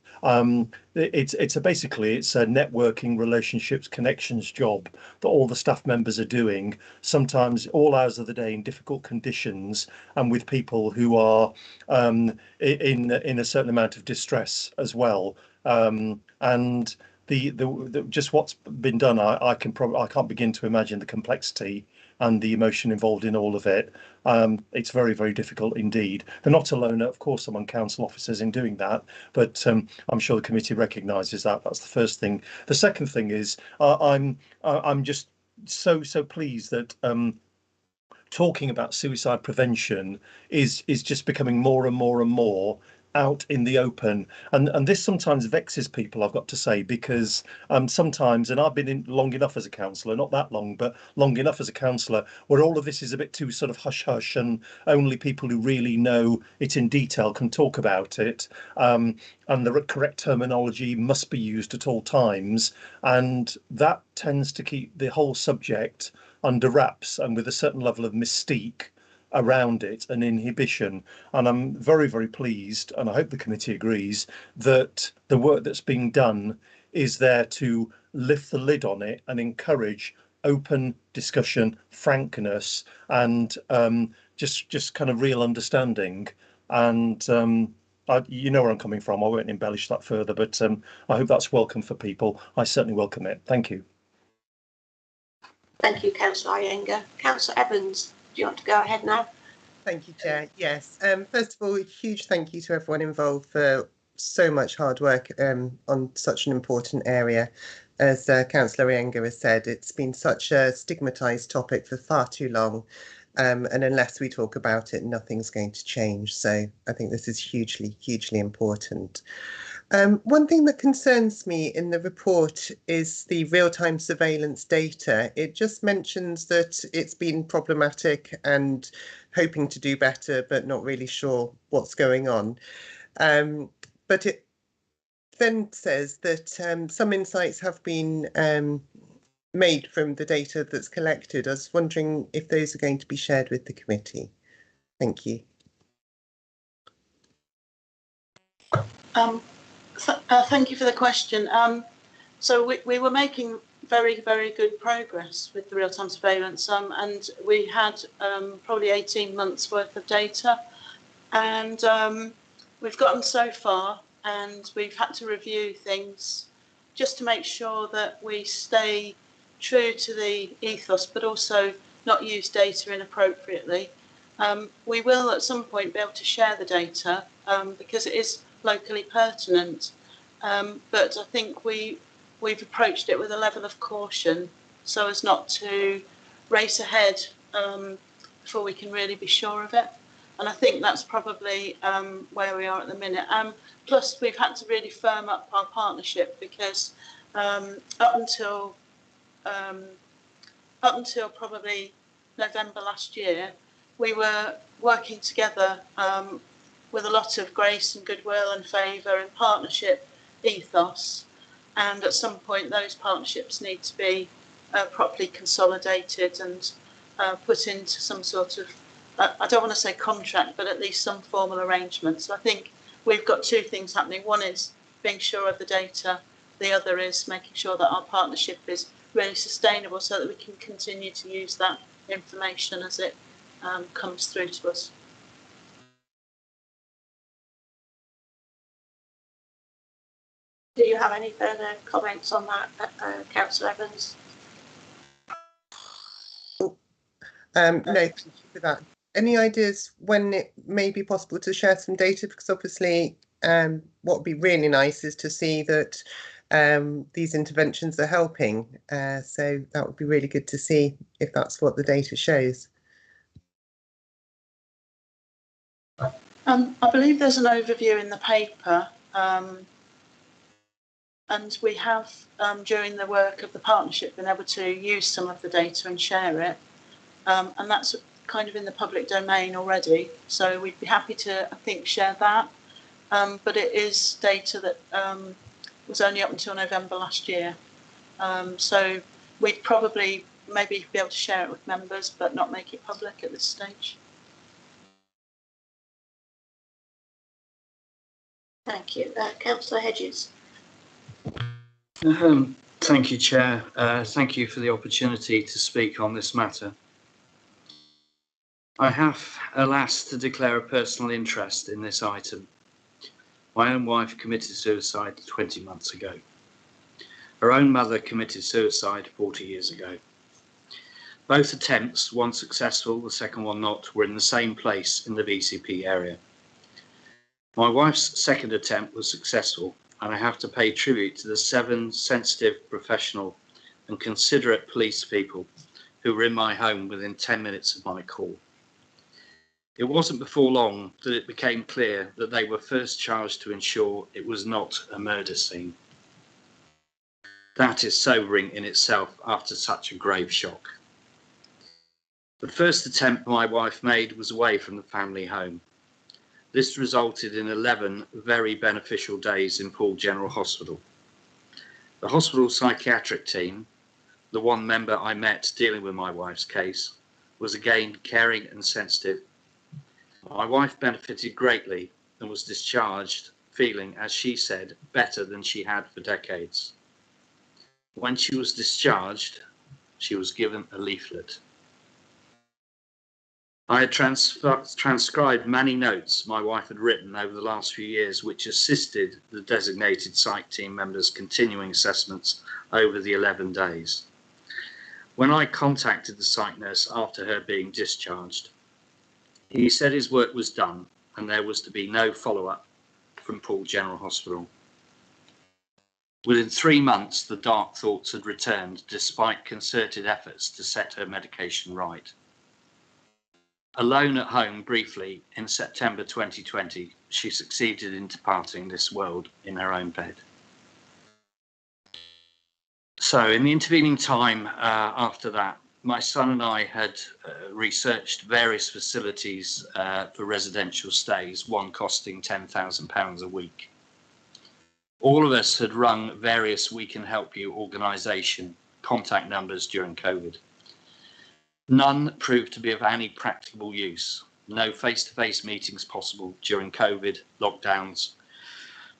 it's basically a networking, relationships, connections job that all the staff members are doing, sometimes all hours of the day in difficult conditions and with people who are in a certain amount of distress as well. And the just what's been done, I can't begin to imagine the complexity and the emotion involved in all of it. It's very, very difficult indeed. They're not alone, of course, among council officers in doing that, but I'm sure the committee recognises that. That's the first thing. The second thing is I'm just so pleased that talking about suicide prevention is just becoming more and more and more out in the open, and this sometimes vexes people, I've got to say, because sometimes, and I've been in long enough as a councillor, not that long, but long enough as a councillor, where all of this is a bit too sort of hush hush, and only people who really know it in detail can talk about it, and the correct terminology must be used at all times, and that tends to keep the whole subject under wraps and with a certain level of mystique around it and inhibition. And I'm very, very pleased, and I hope the committee agrees, that the work that's being done is there to lift the lid on it and encourage open discussion, frankness, and just kind of real understanding. And you know where I'm coming from. I won't embellish that further, but I hope that's welcome for people. I certainly welcome it. Thank you. Thank you, Councillor Iyengar. Councillor Evans, do you want to go ahead now? Thank you, Chair. Yes. First of all, a huge thank you to everyone involved for so much hard work on such an important area. As Councillor Iyengar has said, it's been such a stigmatised topic for far too long, and unless we talk about it, nothing's going to change. So I think this is hugely, hugely important. One thing that concerns me in the report is the real-time surveillance data. It just mentions that it's been problematic and hoping to do better, but not really sure what's going on. But it then says that some insights have been made from the data that's collected. I was wondering if those are going to be shared with the committee. Thank you. Thank you for the question. So we were making very, very good progress with the real-time surveillance, and we had probably 18 months worth of data, and we've gotten so far, and we've had to review things just to make sure that we stay true to the ethos, but also not use data inappropriately. We will at some point be able to share the data because it is locally pertinent, but I think we've approached it with a level of caution so as not to race ahead before we can really be sure of it. And I think that's probably where we are at the minute. Plus, we've had to really firm up our partnership because up until probably November last year, we were working together with a lot of grace and goodwill and favour and partnership ethos. And at some point, those partnerships need to be properly consolidated and put into some sort of, I don't want to say contract, but at least some formal arrangement. So I think we've got two things happening. One is being sure of the data. The other is making sure that our partnership is really sustainable so that we can continue to use that information as it comes through to us. Do you have any further comments on that, Councillor Evans? No, thank you for that. Any ideas when it may be possible to share some data? Because obviously, what would be really nice is to see that these interventions are helping. So that would be really good to see if that's what the data shows. I believe there's an overview in the paper, and we have, during the work of the partnership, been able to use some of the data and share it, and that's kind of in the public domain already. So we'd be happy to, I think, share that. But it is data that was only up until November last year. So we'd probably maybe be able to share it with members, but not make it public at this stage. Thank you. Councillor Hedges. Thank you, Chair. Thank you for the opportunity to speak on this matter. I have, alas, to declare a personal interest in this item. My own wife committed suicide 20 months ago. Her own mother committed suicide 40 years ago. Both attempts, one successful, the second one not, were in the same place in the BCP area. My wife's second attempt was successful, and I have to pay tribute to the 7 sensitive, professional and considerate police people who were in my home within 10 minutes of my call. It wasn't before long that it became clear that they were first charged to ensure it was not a murder scene. That is sobering in itself after such a grave shock. The first attempt my wife made was away from the family home. This resulted in 11 very beneficial days in Poole General Hospital. The hospital psychiatric team, the one member I met dealing with my wife's case, was again caring and sensitive. My wife benefited greatly and was discharged feeling, as she said, better than she had for decades. When she was discharged, she was given a leaflet. I had transcribed many notes my wife had written over the last few years, which assisted the designated psych team members' continuing assessments over the 11 days. When I contacted the psych nurse after her being discharged, he said his work was done and there was to be no follow-up from Poole General Hospital. Within 3 months, the dark thoughts had returned despite concerted efforts to set her medication right. Alone at home briefly in September 2020, she succeeded in departing this world in her own bed. So in the intervening time after that, my son and I had researched various facilities for residential stays, one costing £10,000 a week. All of us had rung various We Can Help You organisation contact numbers during COVID. None proved to be of any practical use. No face-to-face meetings possible during COVID lockdowns.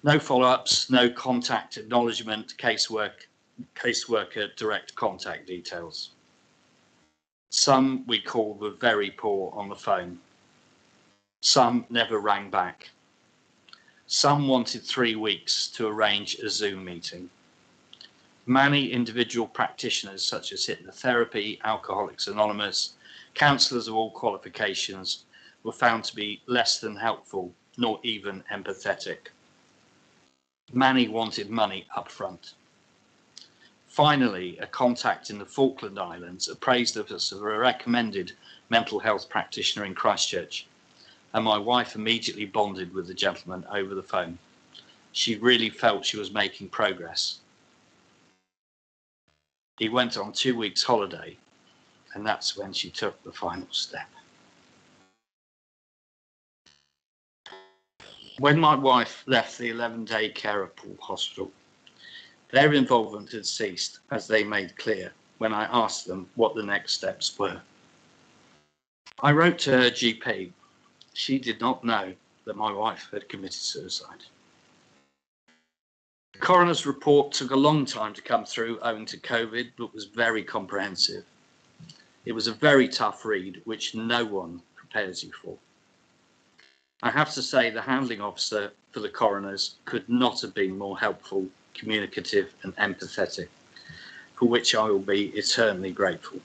No follow-ups, no contact acknowledgement, caseworker direct contact details. Some we called were very poor on the phone. Some never rang back. Some wanted 3 weeks to arrange a Zoom meeting. Many individual practitioners such as hypnotherapy, Alcoholics Anonymous, counsellors of all qualifications were found to be less than helpful, nor even empathetic. Many wanted money up front. Finally, a contact in the Falkland Islands appraised of us of a recommended mental health practitioner in Christchurch, and my wife immediately bonded with the gentleman over the phone. She really felt she was making progress. He went on 2 weeks holiday, and that's when she took the final step. When my wife left the 11-day care at Poole Hospital, their involvement had ceased, as they made clear when I asked them what the next steps were. I wrote to her GP. She did not know that my wife had committed suicide. The coroner's report took a long time to come through owing to COVID, but was very comprehensive. It was a very tough read, which no one prepares you for. I have to say the handling officer for the coroners could not have been more helpful, communicative and empathetic, for which I will be eternally grateful.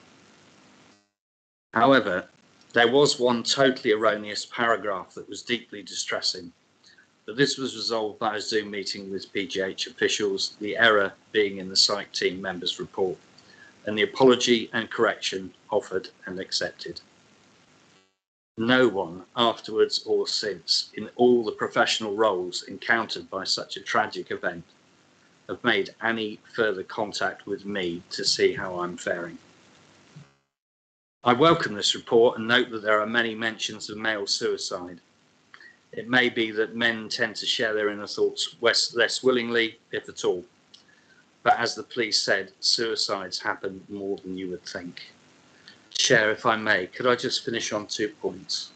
However, there was one totally erroneous paragraph that was deeply distressing, but this was resolved by a Zoom meeting with PGH officials, the error being in the psych team members' report, and the apology and correction offered and accepted. No one afterwards or since, in all the professional roles encountered by such a tragic event, have made any further contact with me to see how I'm faring. I welcome this report and note that there are many mentions of male suicide. It may be that men tend to share their inner thoughts less willingly, if at all. But as the police said, suicides happen more than you would think. Chair, if I may, could I just finish on 2 points?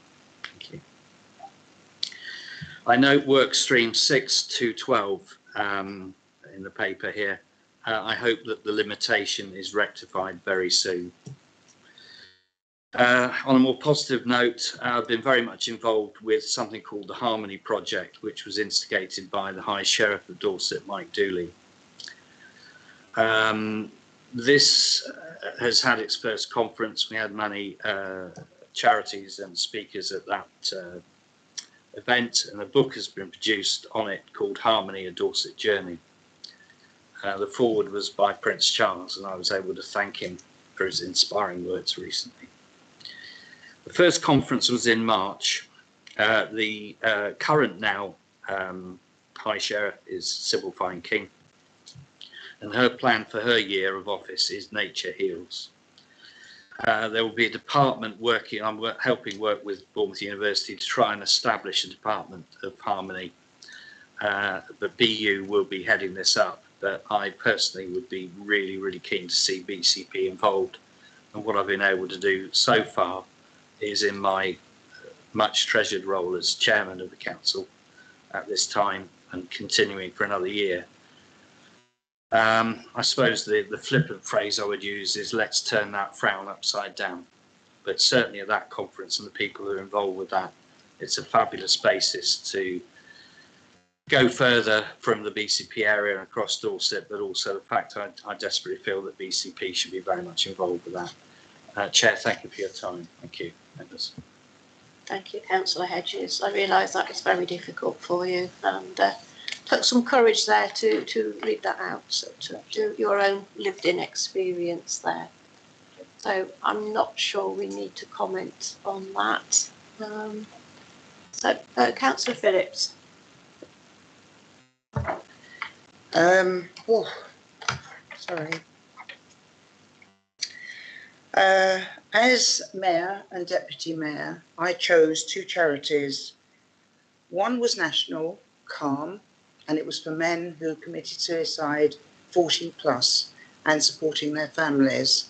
Thank you. I note work stream 6 to 12 in the paper here. I hope that the limitation is rectified very soon. On a more positive note, I've been very much involved with something called the Harmony Project, which was instigated by the High Sheriff of Dorset, Mike Dooley. This has had its first conference. We had many charities and speakers at that event, and a book has been produced on it called Harmony, A Dorset Journey. The foreword was by Prince Charles, and I was able to thank him for his inspiring words recently. The first conference was in March. The current now High Sheriff is Sybil Fine-King, and her plan for her year of office is Nature Heals. There will be a department working, I'm helping work with Bournemouth University to try and establish a department of harmony. The BU will be heading this up, but I personally would be really, really keen to see BCP involved. And what I've been able to do so far is in my much treasured role as chairman of the council at this time and continuing for another year. I suppose the flippant phrase I would use is let's turn that frown upside down. But certainly at that conference and the people who are involved with that, it's a fabulous basis to go further from the BCP area and across Dorset, but also the fact I desperately feel that BCP should be very much involved with that. Chair, thank you for your time. Thank you, members. Thank you, Councillor Hedges. I realise that was very difficult for you, and took some courage there to read that out, so to do your own lived-in experience there. So I'm not sure we need to comment on that. Councillor Phillips. Sorry. As Mayor and Deputy Mayor, I chose 2 charities. One was national, CALM, and it was for men who committed suicide 40 plus and supporting their families.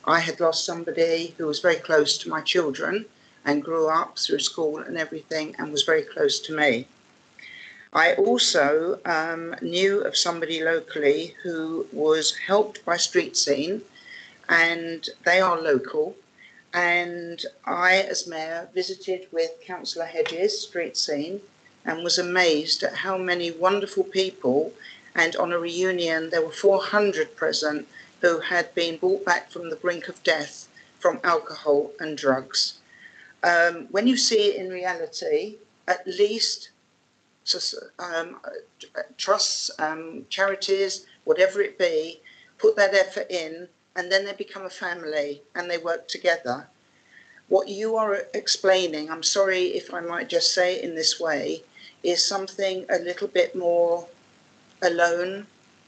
I had lost somebody who was very close to my children and grew up through school and everything and was very close to me. I also knew of somebody locally who was helped by Street Scene, and they are local. And I, as Mayor, visited with Councillor Hedges, Street Scene, and was amazed at how many wonderful people, and on a reunion there were 400 present who had been brought back from the brink of death from alcohol and drugs. When you see it in reality, at least trusts, charities, whatever it be, put that effort in, and then they become a family and they work together. What you are explaining, I'm sorry if I might just say it in this way, is something a little bit more alone,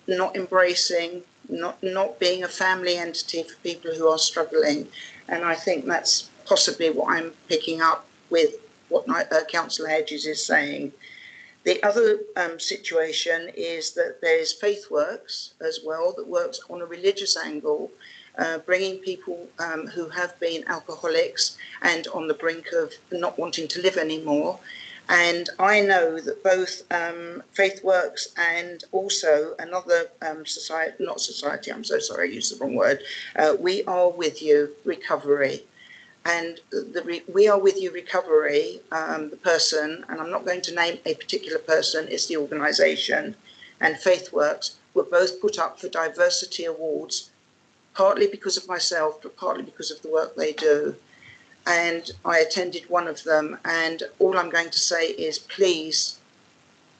not embracing, not being a family entity for people who are struggling. And I think that's possibly what I'm picking up with what Councillor Hedges is saying. The other situation is that there's FaithWorks as well that works on a religious angle, bringing people who have been alcoholics and on the brink of not wanting to live anymore. And I know that both FaithWorks and also another society, I'm so sorry, I used the wrong word, We Are With You Recovery. And We Are With You Recovery, the person, and I'm not going to name a particular person, it's the organisation, and FaithWorks were both put up for diversity awards, partly because of myself, but partly because of the work they do. And I attended one of them, and all I'm going to say is please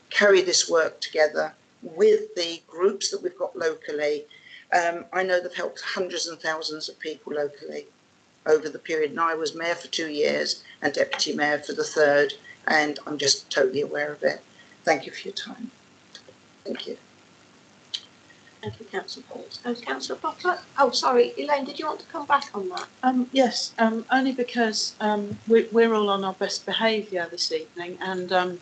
carry this work together with the groups that we've got locally. I know they've helped hundreds and thousands of people locally over the period, and I was mayor for 2 years and deputy mayor for the third, and I'm just totally aware of it. Thank you for your time. Thank you. Thank you, Councillor Pauls. Councillor Butler? Oh, sorry, Elaine, did you want to come back on that? Yes, only because we're all on our best behaviour this evening, and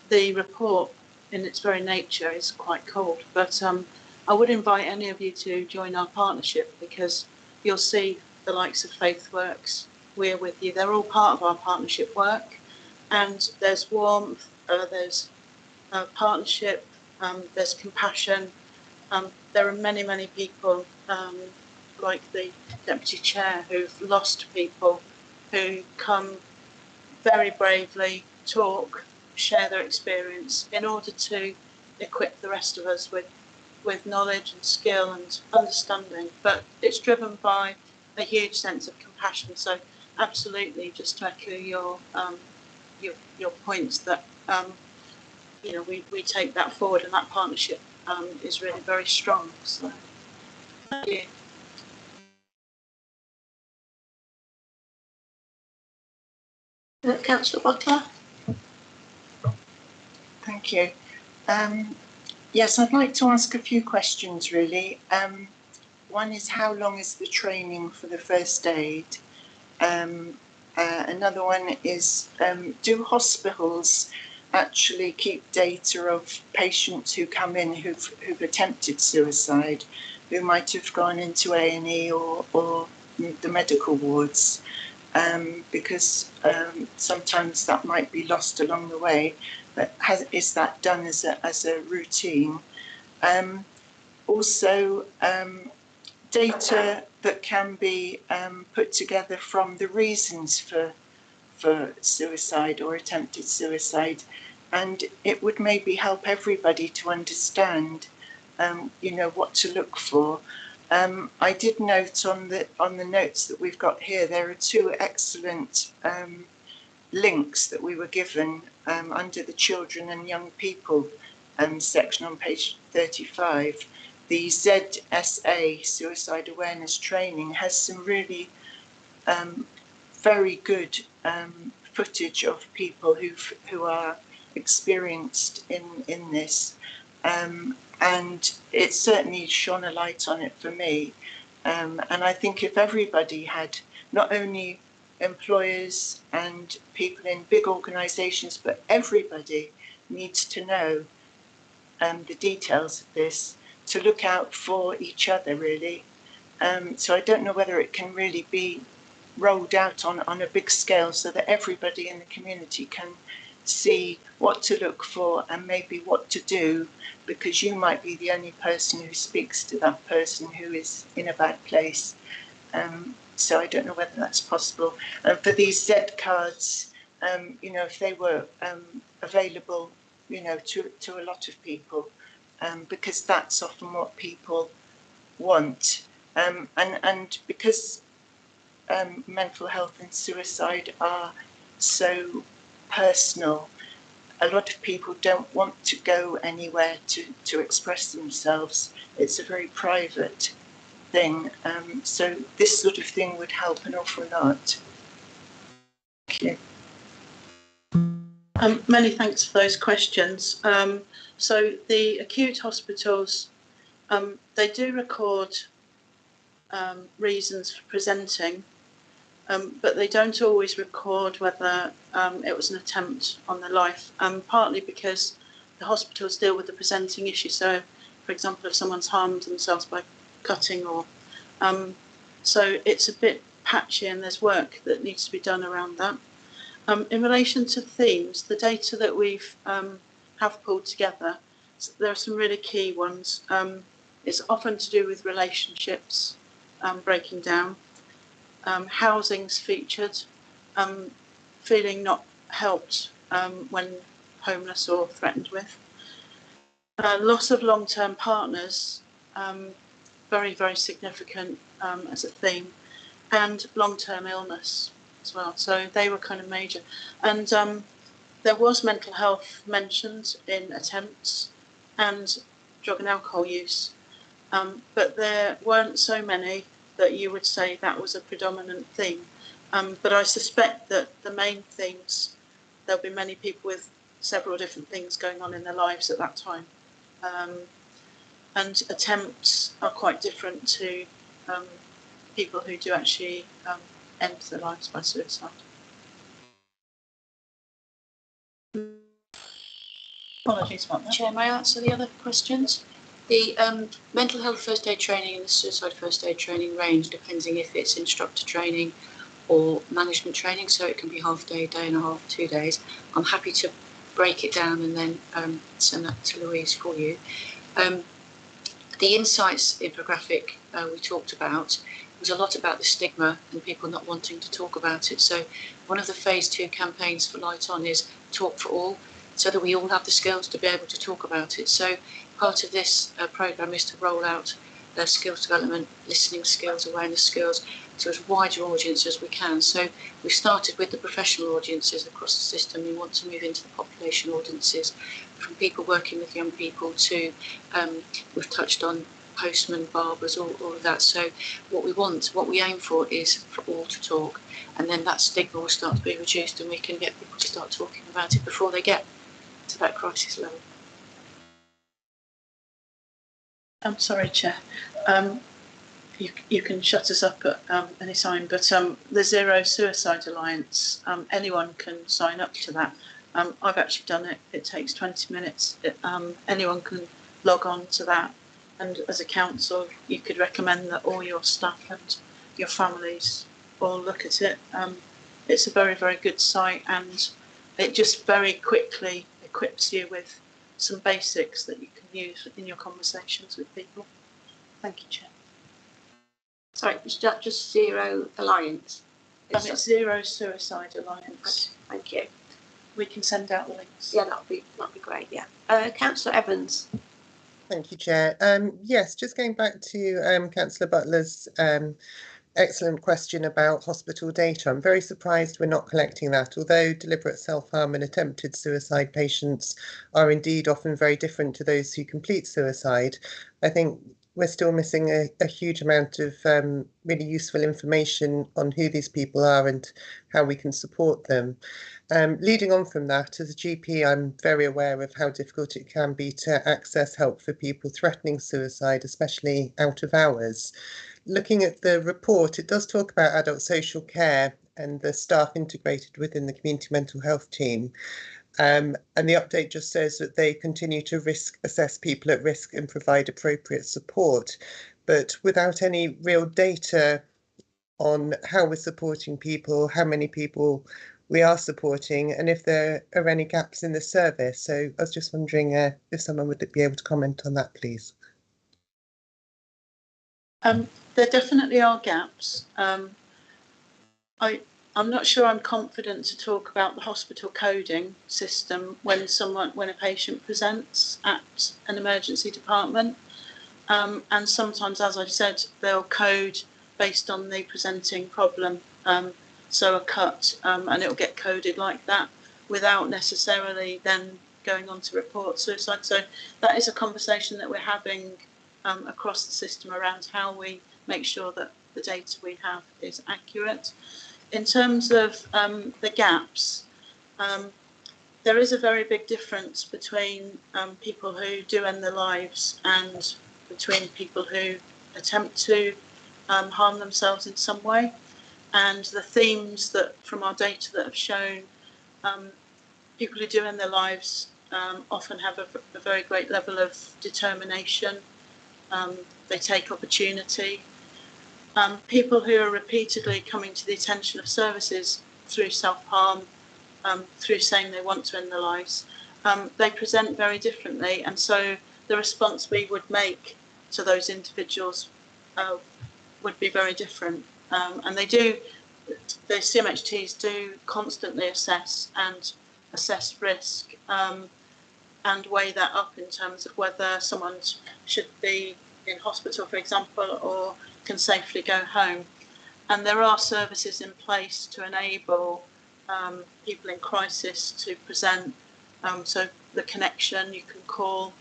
the report in its very nature is quite cold. But I would invite any of you to join our partnership, because you'll see the likes of FaithWorks, We're With You, they're all part of our partnership work, and there's warmth, there's partnership, there's compassion. There are many, many people, like the Deputy Chair, who've lost people, who come very bravely, talk, share their experience in order to equip the rest of us with knowledge and skill and understanding. But it's driven by a huge sense of compassion. So absolutely, just to echo your points, that you know, we take that forward, and that partnership is really very strong. So thank you. Councillor Butler? Thank you. Yes, I'd like to ask a few questions, really. One is, how long is the training for the first aid? Another one is, do hospitals actually keep data of patients who come in who've attempted suicide, who might have gone into A&E or the medical wards? Because sometimes that might be lost along the way. But is that done as a routine? Also, data that can be put together from the reasons for suicide or attempted suicide, and it would maybe help everybody to understand, you know, what to look for. I did note on the notes that we've got here, there are two excellent links that we were given under the children and young people section on page 35. The ZSA, Suicide Awareness Training, has some really very good footage of people who are experienced in this, and it certainly shone a light on it for me. And I think if everybody had, not only employers and people in big organisations, but everybody needs to know the details of this, to look out for each other, really. So I don't know whether it can really be rolled out on a big scale so that everybody in the community can see what to look for and maybe what to do, because you might be the only person who speaks to that person who is in a bad place. So I don't know whether that's possible. For these Z cards, you know, if they were available, you know, to a lot of people, because that's often what people want. And because mental health and suicide are so personal, a lot of people don't want to go anywhere to express themselves. It's a very private thing. So this sort of thing would help an awful lot. Thank you. Many thanks for those questions. So the acute hospitals, they do record reasons for presenting. but they don't always record whether it was an attempt on their life, partly because the hospitals deal with the presenting issue. So, for example, if someone's harmed themselves by cutting or... so it's a bit patchy and there's work that needs to be done around that. In relation to themes, the data that we've have pulled together, there are some really key ones. It's often to do with relationships breaking down. Housing's featured, feeling not helped when homeless or threatened with. Loss of long-term partners, very, very significant as a theme, and long-term illness as well. So they were kind of major. And there was mental health mentioned in attempts and drug and alcohol use, but there weren't so many that you would say that was a predominant theme. But I suspect that the main themes, there'll be many people with several different things going on in their lives at that time. And attempts are quite different to people who do actually end their lives by suicide. Apologies about that. Chair, may I answer the other questions? The mental health first aid training and the suicide first aid training range, depending if it's instructor training or management training, so it can be half day, day and a half, 2 days. I'm happy to break it down and then send that to Louise for you. The insights infographic we talked about was a lot about the stigma and people not wanting to talk about it. So one of the phase 2 campaigns for Light On is Talk for All, so that we all have the skills to be able to talk about it. So part of this programme is to roll out skills development, listening skills, awareness skills to as wide an audience as we can. So we started with the professional audiences across the system. We want to move into the population audiences, from people working with young people to, we've touched on postmen, barbers, all of that. So what we aim for is for all to talk, and then that stigma will start to be reduced and we can get people to start talking about it before they get to that crisis level. I'm sorry, Chair. You can shut us up at any time, but the Zero Suicide Alliance, anyone can sign up to that. I've actually done it. It takes 20 minutes. Anyone can log on to that. And as a council, you could recommend that all your staff and your families all look at it. It's a very, very good site, and it just very quickly equips you with some basics that you can use in your conversations with people. Thank you, Chair. Sorry, is that just Zero Alliance? It's Zero Suicide Alliance. Thank you. We can send out the links. Yeah, that'd be great. Yeah. Councillor Evans. Thank you, Chair. Yes, just going back to Councillor Butler's excellent question about hospital data. I'm very surprised we're not collecting that, although deliberate self-harm and attempted suicide patients are indeed often very different to those who complete suicide. I think we're still missing a huge amount of really useful information on who these people are and how we can support them. Leading on from that, as a GP, I'm very aware of how difficult it can be to access help for people threatening suicide, especially out of hours. Looking at the report, it does talk about adult social care and the staff integrated within the community mental health team. And the update just says that they continue to risk assess people at risk and provide appropriate support, but without any real data on how we're supporting people, how many people we are supporting, and if there are any gaps in the service. So I was just wondering if someone would be able to comment on that, please. There definitely are gaps. I'm not sure I'm confident to talk about the hospital coding system when a patient presents at an emergency department. And sometimes, as I've said, they'll code based on the presenting problem. So a cut, and it'll get coded like that without necessarily then going on to report suicide. So that is a conversation that we're having across the system around how we make sure that the data we have is accurate. In terms of the gaps, there is a very big difference between people who do end their lives and between people who attempt to harm themselves in some way. and the themes that from our data that have shown people who do end their lives often have a very great level of determination. They take opportunity. People who are repeatedly coming to the attention of services through self-harm, through saying they want to end their lives, they present very differently, and so the response we would make to those individuals would be very different. And the CMHTs do constantly assess risk and weigh that up in terms of whether someone should be in hospital, for example, or can safely go home. And there are services in place to enable people in crisis to present. So the connection you can call,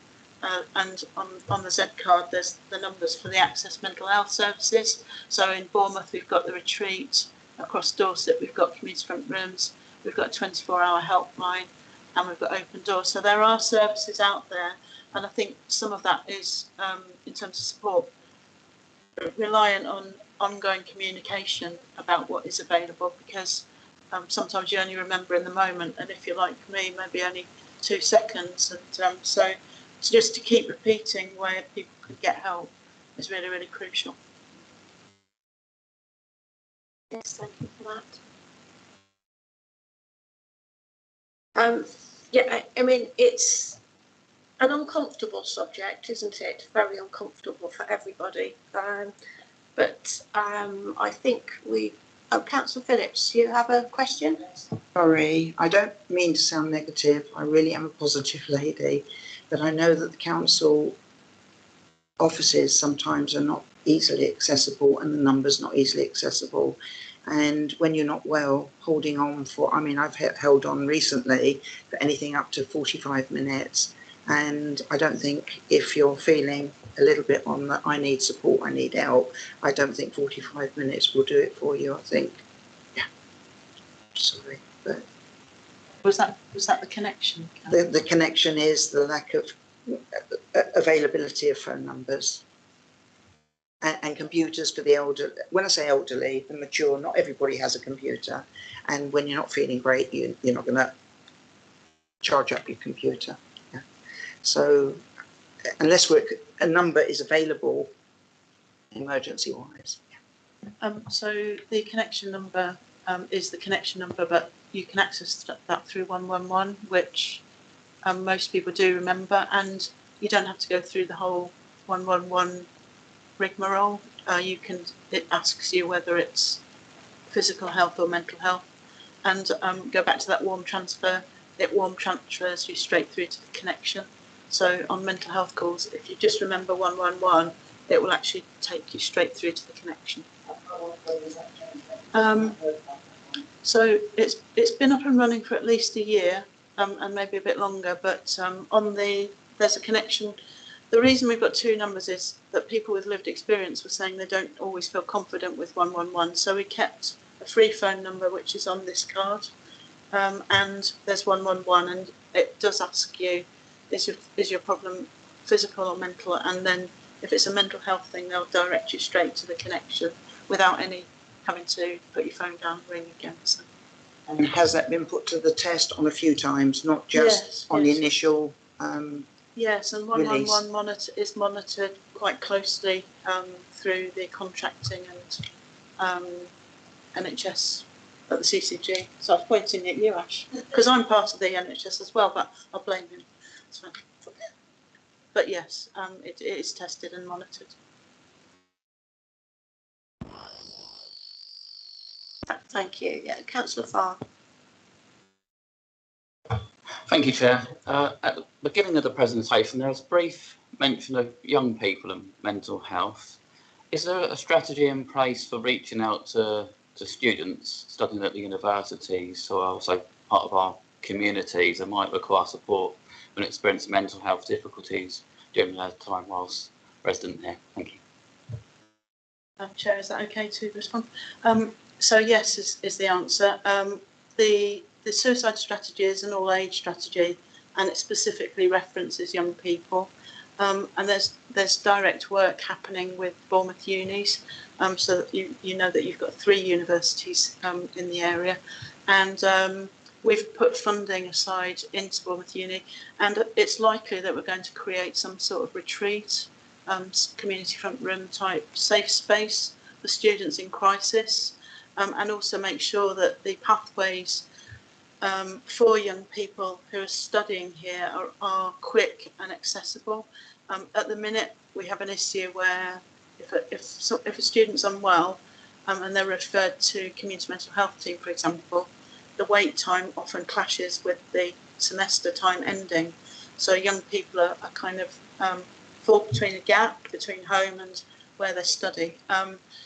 and on the Z card there's the numbers for the Access Mental Health Services. So in Bournemouth we've got the retreat, across Dorset we've got community front rooms, we've got a 24-hour helpline, and we've got open doors. So there are services out there, and I think some of that is, in terms of support, reliant on ongoing communication about what is available, because sometimes you only remember in the moment, and if you're like me, maybe only 2 seconds. And so just to keep repeating where people could get help is really, really crucial. Yes, thank you for that. Yeah, I mean, it's an uncomfortable subject, isn't it? Very uncomfortable for everybody. But I think Councillor Phillips, you have a question? Sorry, I don't mean to sound negative. I really am a positive lady, but I know that the council offices sometimes are not easily accessible and the numbers not easily accessible. And when you're not well, holding on for, I mean, I've held on recently for anything up to 45 minutes. And I don't think if you're feeling a little bit on that, I need support, I need help, I don't think 45 minutes will do it for you. I think, yeah, sorry, but Was that the connection? the connection is the lack of availability of phone numbers and computers for the elderly. When I say elderly, the mature, not everybody has a computer, and when you're not feeling great, you're not going to charge up your computer. Yeah. So unless a number is available emergency wise. So the connection number is the connection number, but you can access that through 111, which most people do remember, and you don't have to go through the whole 111 rigmarole. It asks you whether it's physical health or mental health, and go back to that warm transfer. It warm transfers you straight through to the connection. So on mental health calls, if you just remember 111, it will actually take you straight through to the connection. So it's been up and running for at least a year, and maybe a bit longer. But there's a connection. The reason we've got 2 numbers is that people with lived experience were saying they don't always feel confident with 111. So we kept a free phone number, which is on this card, and there's 111, and it does ask you, is your problem physical or mental? And then if it's a mental health thing, they'll direct you straight to the connection without any having to put your phone down and ring again. So. And has that been put to the test on a few times, not just on the initial? Yes, and 111 is monitored quite closely through the contracting and NHS at the CCG. So I was pointing at you, Ash, because I'm part of the NHS as well, but I'll blame him. But yes, it is tested and monitored. Thank you. Yeah, Councillor Farr. Thank you, Chair. At the beginning of the presentation, there was a brief mention of young people and mental health. Is there a strategy in place for reaching out to students studying at the universities, or also part of our communities that might require support when experiencing mental health difficulties during their time whilst resident here? Thank you. Chair, is that okay to respond? So yes is the answer. The suicide strategy is an all-age strategy, and it specifically references young people. And there's direct work happening with Bournemouth unis, so that you know that you've got 3 universities in the area, and we've put funding aside into Bournemouth Uni, and it's likely that we're going to create some sort of retreat, community front room type safe space for students in crisis, and also make sure that the pathways for young people who are studying here are quick and accessible. At the minute, we have an issue where if a student's unwell and they're referred to community mental health team, for example, the wait time often clashes with the semester time ending. So young people are kind of fall between a gap between home and where they study.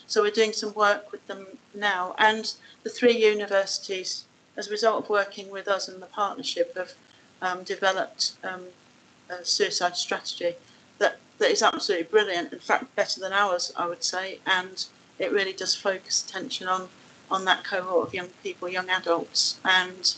So we're doing some work with them now, and the 3 universities, as a result of working with us in the partnership, have developed a suicide strategy that is absolutely brilliant, in fact better than ours, I would say, and it really does focus attention on that cohort of young people, young adults, and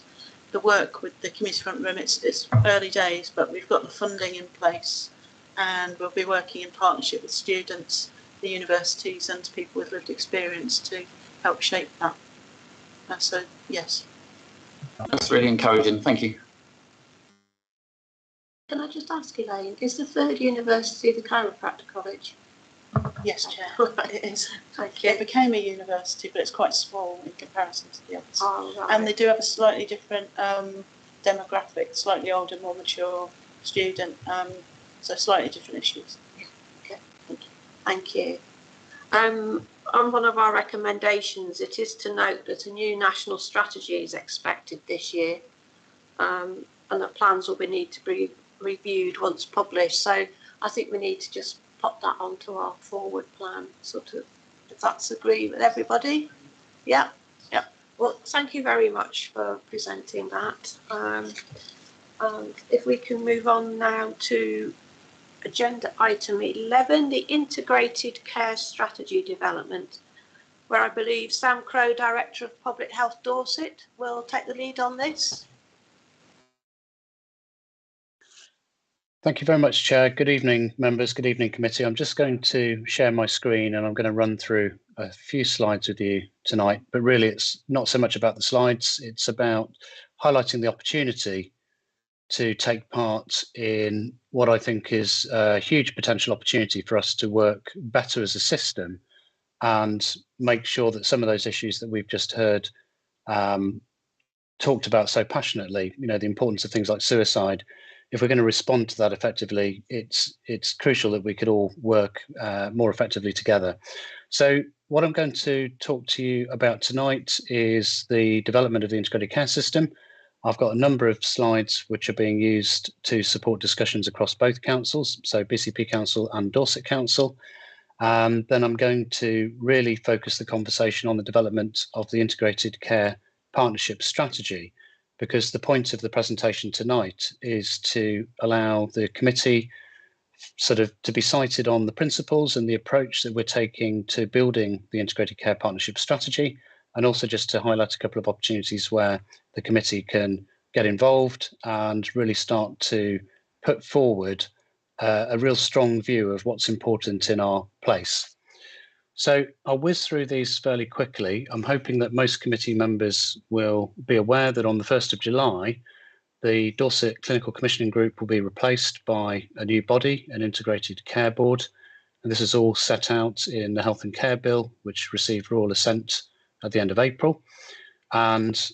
the work with the community front room. It's early days, but we've got the funding in place, and we'll be working in partnership with students, the universities and people with lived experience to help shape that. So yes. That's really encouraging. Thank you. Can I just ask, Elaine, is the 3rd university the chiropractor college? Yes, Chair. It is. Thank you. It became a university, but it's quite small in comparison to the others. Oh, right. And they do have a slightly different demographic, slightly older, more mature student, so slightly different issues. Yeah. Okay. Thank you. On one of our recommendations, it is to note that a new national strategy is expected this year, and that plans will need to be reviewed once published. So I think we need to just pop that onto our forward plan, sort of, if that's agreed with everybody. Yeah. Well, thank you very much for presenting that. And if we can move on now to agenda item 11, the Integrated Care Strategy Development, where I believe Sam Crow, Director of Public Health Dorset, will take the lead on this. Thank you very much, Chair. Good evening, members. Good evening, committee. I'm just going to share my screen and I'm going to run through a few slides with you tonight, but really it's not so much about the slides, it's about highlighting the opportunity to take part in what I think is a huge potential opportunity for us to work better as a system and make sure that some of those issues that we've just heard talked about so passionately, you know, the importance of things like suicide, if we're going to respond to that effectively, it's crucial that we could all work more effectively together. So what I'm going to talk to you about tonight is the development of the integrated care system. I've got a number of slides which are being used to support discussions across both councils, so BCP Council and Dorset Council. Then I'm going to really focus the conversation on the development of the integrated care partnership strategy, because the point of the presentation tonight is to allow the committee sort of to be cited on the principles and the approach that we're taking to building the integrated care partnership strategy, and also just to highlight a couple of opportunities where the committee can get involved and really start to put forward a real strong view of what's important in our place. So I'll whiz through these fairly quickly. I'm hoping that most committee members will be aware that on the 1st of July, the Dorset Clinical Commissioning Group will be replaced by a new body, an Integrated Care Board. And this is all set out in the Health and Care Bill, which received royal assent at the end of April. And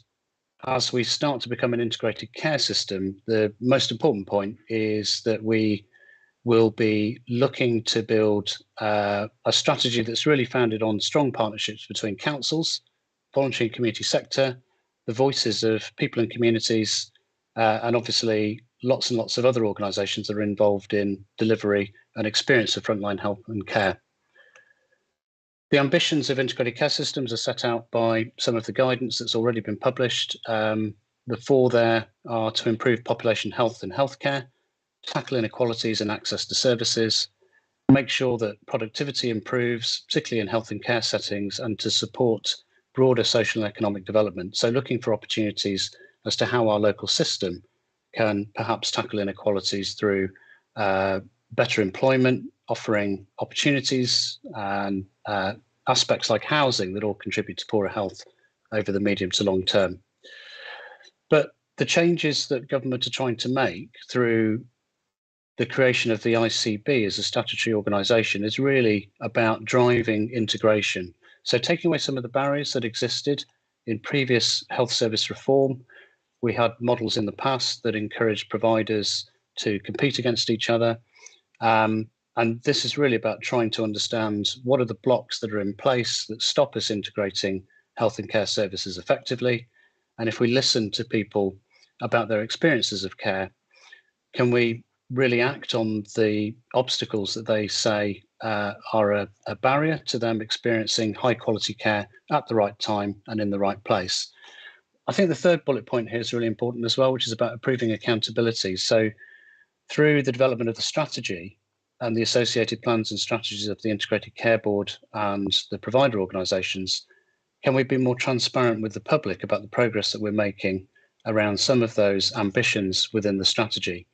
as we start to become an integrated care system, the most important point is that we will be looking to build a strategy that's really founded on strong partnerships between councils, voluntary and community sector, the voices of people and communities, and obviously lots and lots of other organisations that are involved in delivery and experience of frontline health and care. The ambitions of integrated care systems are set out by some of the guidance that's already been published. The 4 there are to improve population health and healthcare, tackle inequalities and access to services, make sure that productivity improves, particularly in health and care settings, and to support broader social and economic development. So looking for opportunities as to how our local system can perhaps tackle inequalities through better employment, offering opportunities and aspects like housing that all contribute to poorer health over the medium to long term. But the changes that government are trying to make through the creation of the ICB as a statutory organisation is really about driving integration. So taking away some of the barriers that existed in previous health service reform. We had models in the past that encouraged providers to compete against each other. And this is really about trying to understand what are the blocks that are in place that stop us integrating health and care services effectively. And if we listen to people about their experiences of care, can we really act on the obstacles that they say are a barrier to them experiencing high quality care at the right time and in the right place? I think the third bullet point here is really important as well, which is about improving accountability. So through the development of the strategy and the associated plans and strategies of the Integrated Care Board and the provider organisations, can we be more transparent with the public about the progress that we're making around some of those ambitions within the strategy?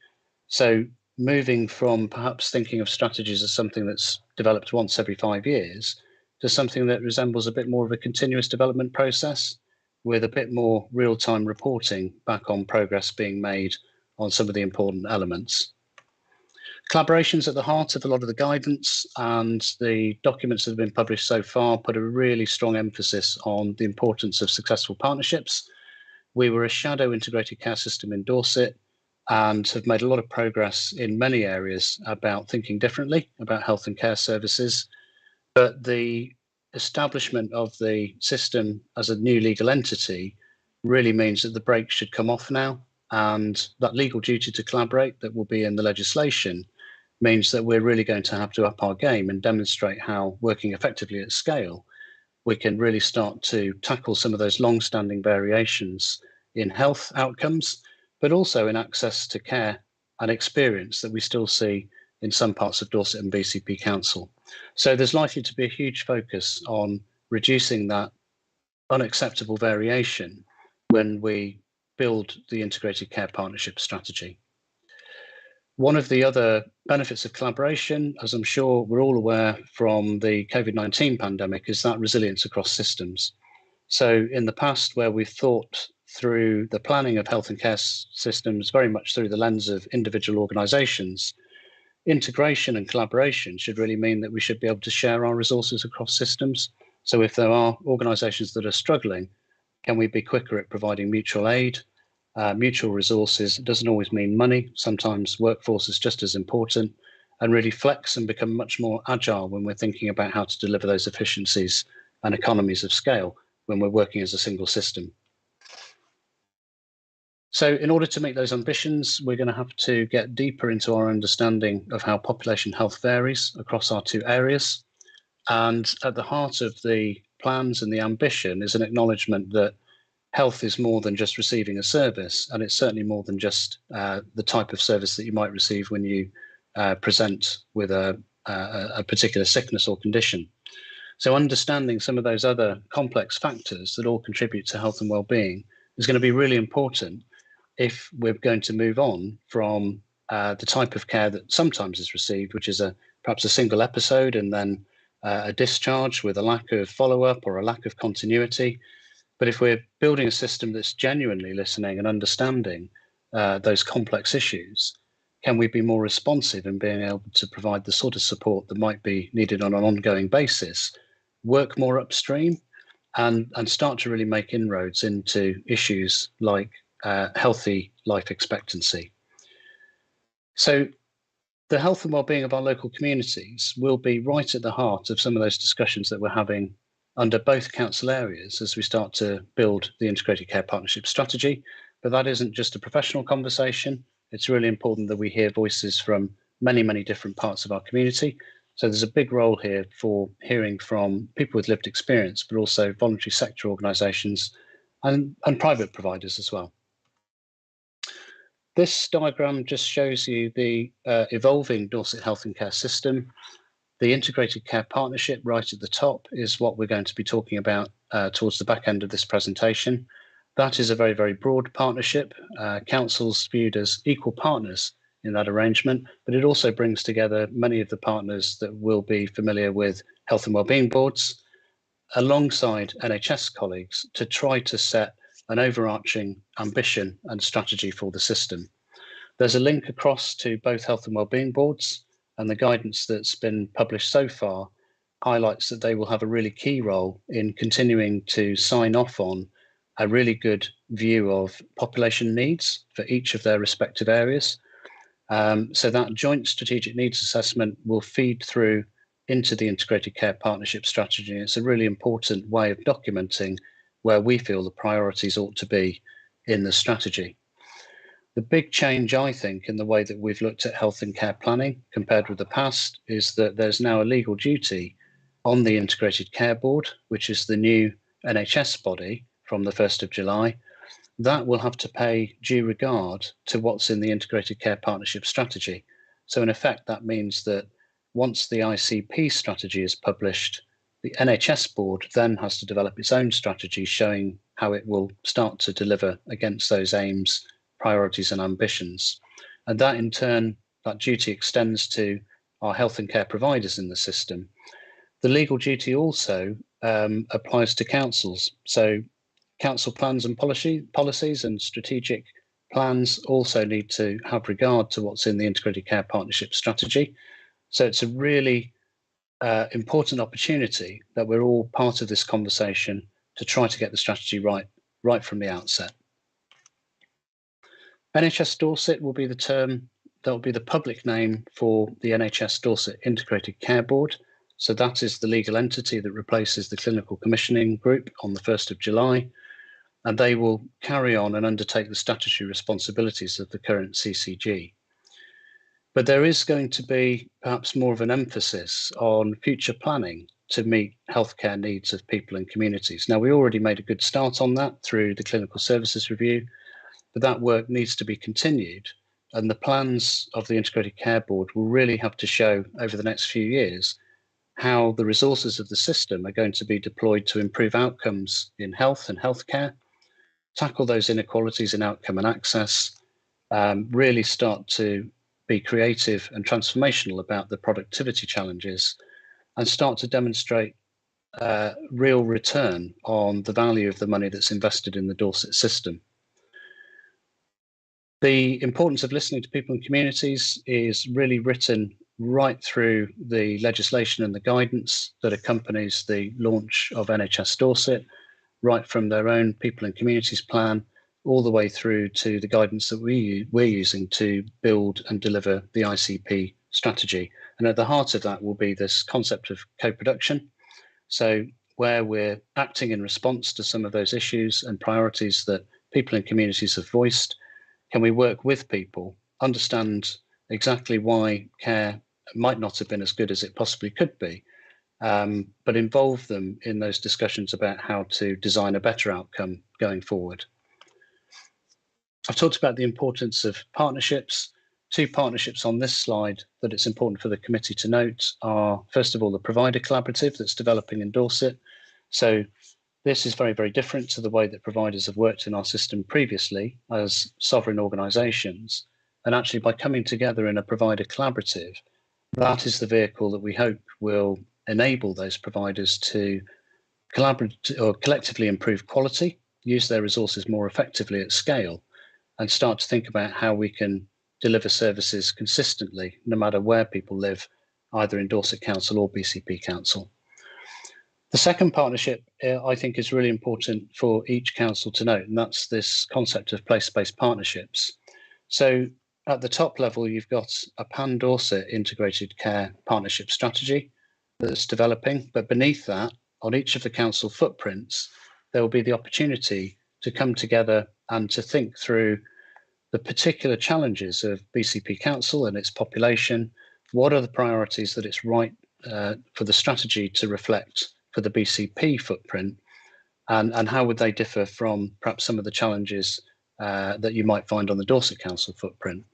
So moving from perhaps thinking of strategies as something that's developed once every 5 years to something that resembles a bit more of a continuous development process with a bit more real-time reporting back on progress being made on some of the important elements. Collaboration's at the heart of a lot of the guidance, and the documents that have been published so far put a really strong emphasis on the importance of successful partnerships. We were a shadow integrated care system in Dorset and have made a lot of progress in many areas about thinking differently about health and care services. But the establishment of the system as a new legal entity really means that the brakes should come off now, and that legal duty to collaborate that will be in the legislation means that we're really going to have to up our game and demonstrate how, working effectively at scale, we can really start to tackle some of those long-standing variations in health outcomes, but also in access to care and experience that we still see in some parts of Dorset and BCP Council. So there's likely to be a huge focus on reducing that unacceptable variation when we build the integrated care partnership strategy. One of the other benefits of collaboration, as I'm sure we're all aware from the COVID-19 pandemic, is that resilience across systems. So in the past, where we've thought through the planning of health and care systems very much through the lens of individual organisations, integration and collaboration should really mean that we should be able to share our resources across systems. So if there are organisations that are struggling, can we be quicker at providing mutual aid, mutual resources? It doesn't always mean money. Sometimes workforce is just as important, and really flex and become much more agile when we're thinking about how to deliver those efficiencies and economies of scale when we're working as a single system. So in order to meet those ambitions, we're going to have to get deeper into our understanding of how population health varies across our two areas. And at the heart of the plans and the ambition is an acknowledgement that health is more than just receiving a service, and it's certainly more than just the type of service that you might receive when you present with a particular sickness or condition. So understanding some of those other complex factors that all contribute to health and well-being is going to be really important if we're going to move on from the type of care that sometimes is received, which is perhaps a single episode and then a discharge with a lack of follow-up or a lack of continuity. But if we're building a system that's genuinely listening and understanding those complex issues, can we be more responsive in being able to provide the sort of support that might be needed on an ongoing basis, work more upstream, and start to really make inroads into issues like healthy life expectancy. So the health and well-being of our local communities will be right at the heart of some of those discussions that we're having under both council areas as we start to build the integrated care partnership strategy. But that isn't just a professional conversation. It's really important that we hear voices from many, many different parts of our community. So there's a big role here for hearing from people with lived experience, but also voluntary sector organisations and private providers as well. This diagram just shows you the evolving Dorset Health and Care system. The integrated care partnership right at the top is what we're going to be talking about towards the back end of this presentation. That is a very, very broad partnership. Councils viewed as equal partners in that arrangement, but it also brings together many of the partners that will be familiar with health and wellbeing boards alongside NHS colleagues to try to set an overarching ambition and strategy for the system. There's a link across to both health and wellbeing boards, and the guidance that's been published so far highlights that they will have a really key role in continuing to sign off on a really good view of population needs for each of their respective areas. So that joint strategic needs assessment will feed through into the integrated care partnership strategy. It's a really important way of documenting where we feel the priorities ought to be in the strategy. The big change, I think, in the way that we've looked at health and care planning compared with the past is that there's now a legal duty on the Integrated Care Board, which is the new NHS body from the 1st of July. That will have to pay due regard to what's in the Integrated Care Partnership strategy. So in effect, that means that once the ICP strategy is published, the NHS board then has to develop its own strategy showing how it will start to deliver against those aims, priorities and ambitions. And that in turn, that duty extends to our health and care providers in the system. The legal duty also applies to councils. So council plans and policies and strategic plans also need to have regard to what's in the Integrated Care Partnership strategy. So it's a really important opportunity that we're all part of this conversation to try to get the strategy right from the outset. NHS Dorset will be the term, that will be the public name for the NHS Dorset Integrated Care Board. So that is the legal entity that replaces the Clinical Commissioning Group on the 1st of July. And they will carry on and undertake the statutory responsibilities of the current CCG. But there is going to be perhaps more of an emphasis on future planning to meet healthcare needs of people and communities. Now, we already made a good start on that through the Clinical Services Review, but that work needs to be continued. And the plans of the Integrated Care Board will really have to show over the next few years how the resources of the system are going to be deployed to improve outcomes in health and healthcare, tackle those inequalities in outcome and access, really start to be creative and transformational about the productivity challenges, and start to demonstrate real return on the value of the money that's invested in the Dorset system. The importance of listening to people and communities is really written right through the legislation and the guidance that accompanies the launch of NHS Dorset, right from their own people and communities plan, all the way through to the guidance that we're using to build and deliver the ICP strategy. And at the heart of that will be this concept of co-production. So where we're acting in response to some of those issues and priorities that people and communities have voiced, can we work with people, understand exactly why care might not have been as good as it possibly could be, but involve them in those discussions about how to design a better outcome going forward. I've talked about the importance of partnerships. Two partnerships on this slide that it's important for the committee to note are, first of all, the provider collaborative that's developing in Dorset. So this is very, very different to the way that providers have worked in our system previously as sovereign organisations. And actually, by coming together in a provider collaborative, that is the vehicle that we hope will enable those providers to collaborate or collectively improve quality, use their resources more effectively at scale, and start to think about how we can deliver services consistently, no matter where people live, either in Dorset Council or BCP Council. The second partnership, I think, is really important for each council to note, and that's this concept of place-based partnerships. So at the top level, you've got a pan-Dorset integrated care partnership strategy that's developing, but beneath that, on each of the council footprints, there will be the opportunity to come together and to think through the particular challenges of BCP Council and its population. What are the priorities that it's right for the strategy to reflect for the BCP footprint, and how would they differ from perhaps some of the challenges that you might find on the Dorset Council footprint?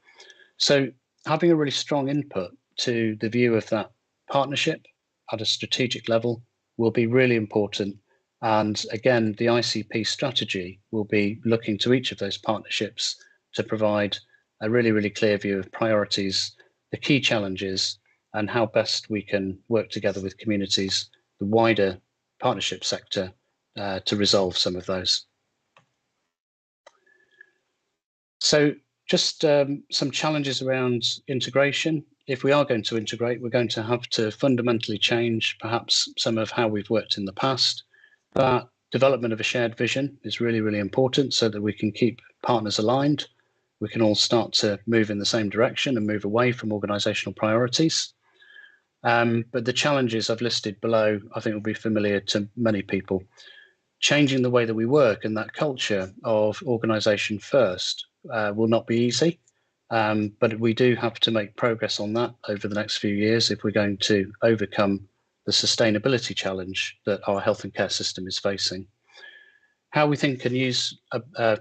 So having a really strong input to the view of that partnership at a strategic level will be really important. And again, the ICP strategy will be looking to each of those partnerships to provide a really clear view of priorities, the key challenges, and how best we can work together with communities, the wider partnership sector, to resolve some of those. So just some challenges around integration. If we are going to integrate, we're going to have to fundamentally change perhaps some of how we've worked in the past. That development of a shared vision is really important so that we can keep partners aligned. We can all start to move in the same direction and move away from organisational priorities. But the challenges I've listed below, I think will be familiar to many people. Changing the way that we work and that culture of organisation first will not be easy, but we do have to make progress on that over the next few years if we're going to overcome the sustainability challenge that our health and care system is facing. How we think and use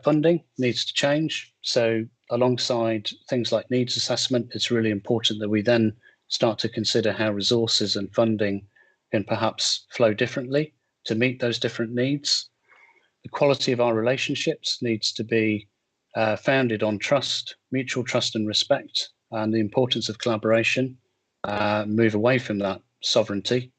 funding needs to change. So alongside things like needs assessment, it's really important that we then start to consider how resources and funding can perhaps flow differently to meet those different needs. The quality of our relationships needs to be founded on trust, mutual trust and respect, and the importance of collaboration, move away from that sovereignty.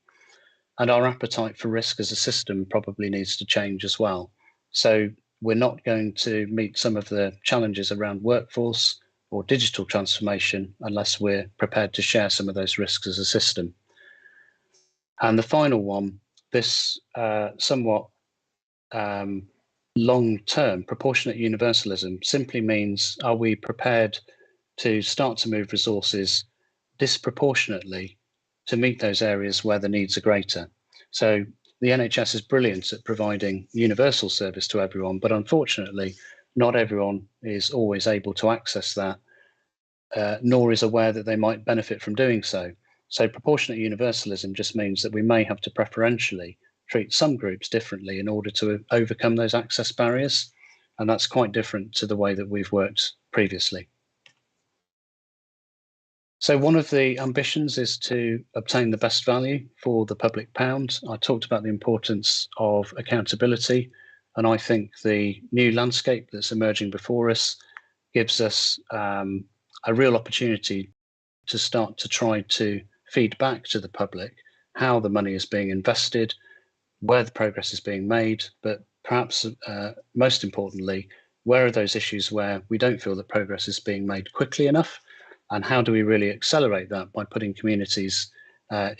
And our appetite for risk as a system probably needs to change as well. So we're not going to meet some of the challenges around workforce or digital transformation unless we're prepared to share some of those risks as a system. And the final one, this somewhat long-term proportionate universalism simply means, are we prepared to start to move resources disproportionately to meet those areas where the needs are greater? So the NHS is brilliant at providing universal service to everyone, but unfortunately, not everyone is always able to access that, nor is aware that they might benefit from doing so. So proportionate universalism just means that we may have to preferentially treat some groups differently in order to overcome those access barriers. And that's quite different to the way that we've worked previously. So one of the ambitions is to obtain the best value for the public pound. I talked about the importance of accountability, and I think the new landscape that's emerging before us gives us a real opportunity to start to try to feed back to the public how the money is being invested, where the progress is being made, but perhaps most importantly, where are those issues where we don't feel that progress is being made quickly enough, and how do we really accelerate that by putting communities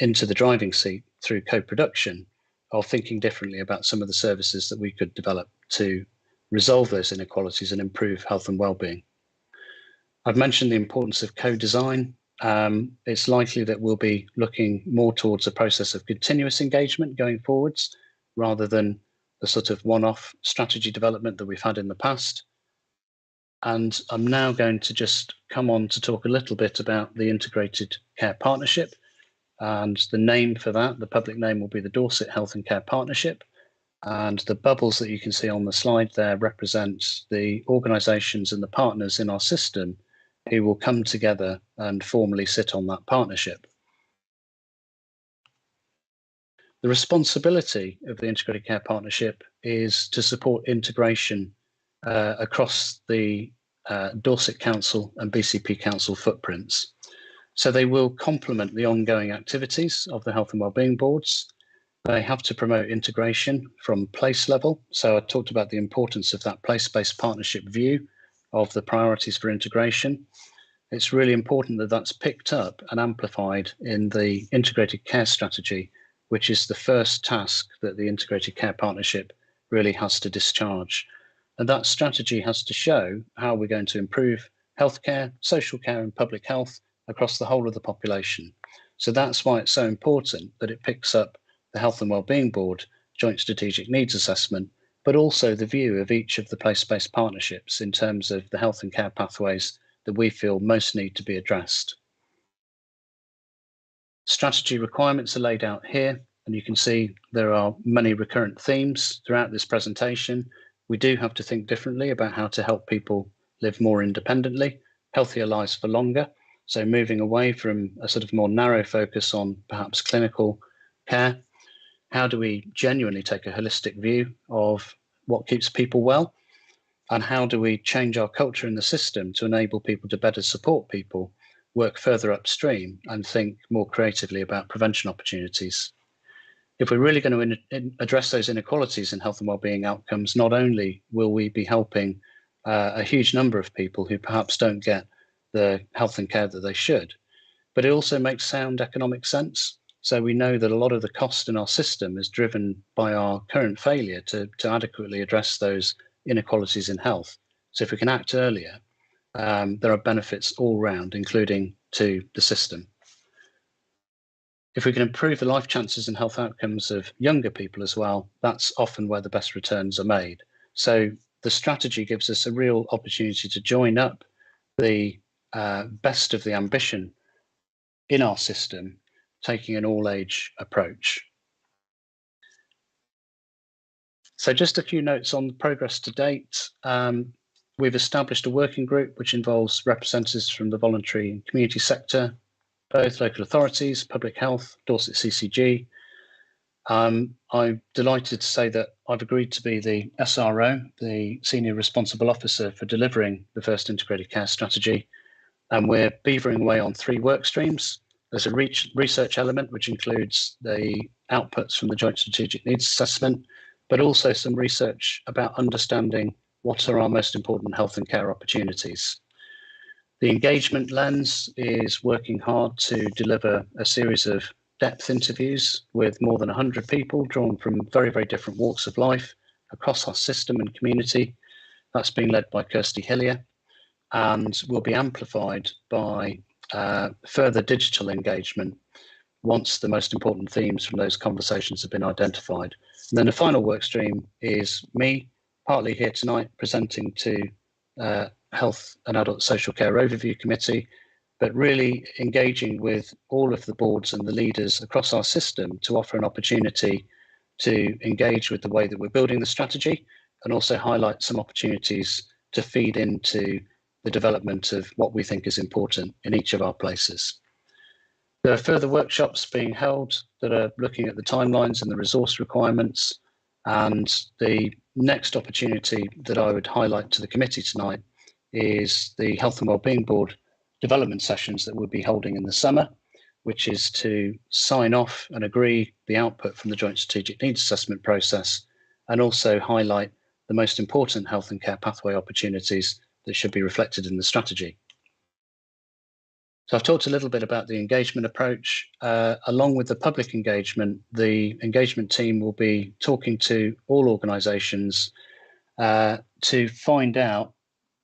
into the driving seat through co-production of thinking differently about some of the services that we could develop to resolve those inequalities and improve health and well-being. I've mentioned the importance of co-design. It's likely that we'll be looking more towards a process of continuous engagement going forwards, rather than the sort of one-off strategy development that we've had in the past. And I'm now going to just come on to talk a little bit about the Integrated Care Partnership. And the name for that, the public name, will be the Dorset Health and Care Partnership. And the bubbles that you can see on the slide there represent the organisations and the partners in our system who will come together and formally sit on that partnership. The responsibility of the Integrated Care Partnership is to support integration across the Dorset Council and BCP Council footprints. So they will complement the ongoing activities of the Health and Wellbeing Boards. They have to promote integration from place level. So I talked about the importance of that place-based partnership view of the priorities for integration. It's really important that that's picked up and amplified in the integrated care strategy, which is the first task that the Integrated Care Partnership really has to discharge. And that strategy has to show how we're going to improve healthcare, social care and public health across the whole of the population. So that's why it's so important that it picks up the Health and Wellbeing Board Joint Strategic Needs Assessment, but also the view of each of the place-based partnerships in terms of the health and care pathways that we feel most need to be addressed. Strategy requirements are laid out here, and you can see there are many recurrent themes throughout this presentation. We do have to think differently about how to help people live more independently, healthier lives for longer. So moving away from a sort of more narrow focus on perhaps clinical care, how do we genuinely take a holistic view of what keeps people well? And how do we change our culture in the system to enable people to better support people, work further upstream, and think more creatively about prevention opportunities? If we're really going to address those inequalities in health and wellbeing outcomes, not only will we be helping a huge number of people who perhaps don't get the health and care that they should, but it also makes sound economic sense. So we know that a lot of the cost in our system is driven by our current failure to adequately address those inequalities in health. So if we can act earlier, there are benefits all round, including to the system. If we can improve the life chances and health outcomes of younger people as well, that's often where the best returns are made. So the strategy gives us a real opportunity to join up the best of the ambition in our system, taking an all-age approach. So just a few notes on the progress to date. We've established a working group which involves representatives from the voluntary and community sector, both local authorities, public health, Dorset CCG. I'm delighted to say that I've agreed to be the SRO, the Senior Responsible Officer for delivering the first integrated care strategy. And we're beavering away on 3 work streams. There's a research element, which includes the outputs from the Joint Strategic Needs Assessment, but also some research about understanding what are our most important health and care opportunities. The engagement lens is working hard to deliver a series of depth interviews with more than 100 people drawn from very, very different walks of life across our system and community. That's being led by Kirsty Hillier and will be amplified by further digital engagement once the most important themes from those conversations have been identified. And then the final work stream is me, partly here tonight, presenting to Health and Adult Social Care Overview Committee, but really engaging with all of the boards and the leaders across our system to offer an opportunity to engage with the way that we're building the strategy and also highlight some opportunities to feed into the development of what we think is important in each of our places. There are further workshops being held that are looking at the timelines and the resource requirements. And the next opportunity that I would highlight to the committee tonight is the Health and Wellbeing Board development sessions that we'll be holding in the summer, which is to sign off and agree the output from the Joint Strategic Needs Assessment process and also highlight the most important health and care pathway opportunities that should be reflected in the strategy. So I've talked a little bit about the engagement approach. Along with the public engagement, the engagement team will be talking to all organisations to find out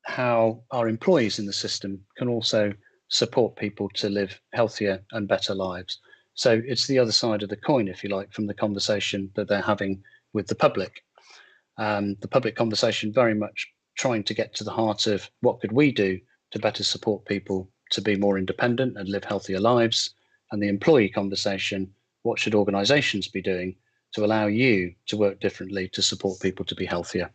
how our employees in the system can also support people to live healthier and better lives. So it's the other side of the coin, if you like, from the conversation that they're having with the public. The public conversation very much trying to get to the heart of what could we do to better support people to be more independent and live healthier lives, and the employee conversation, what should organisations be doing to allow you to work differently to support people to be healthier.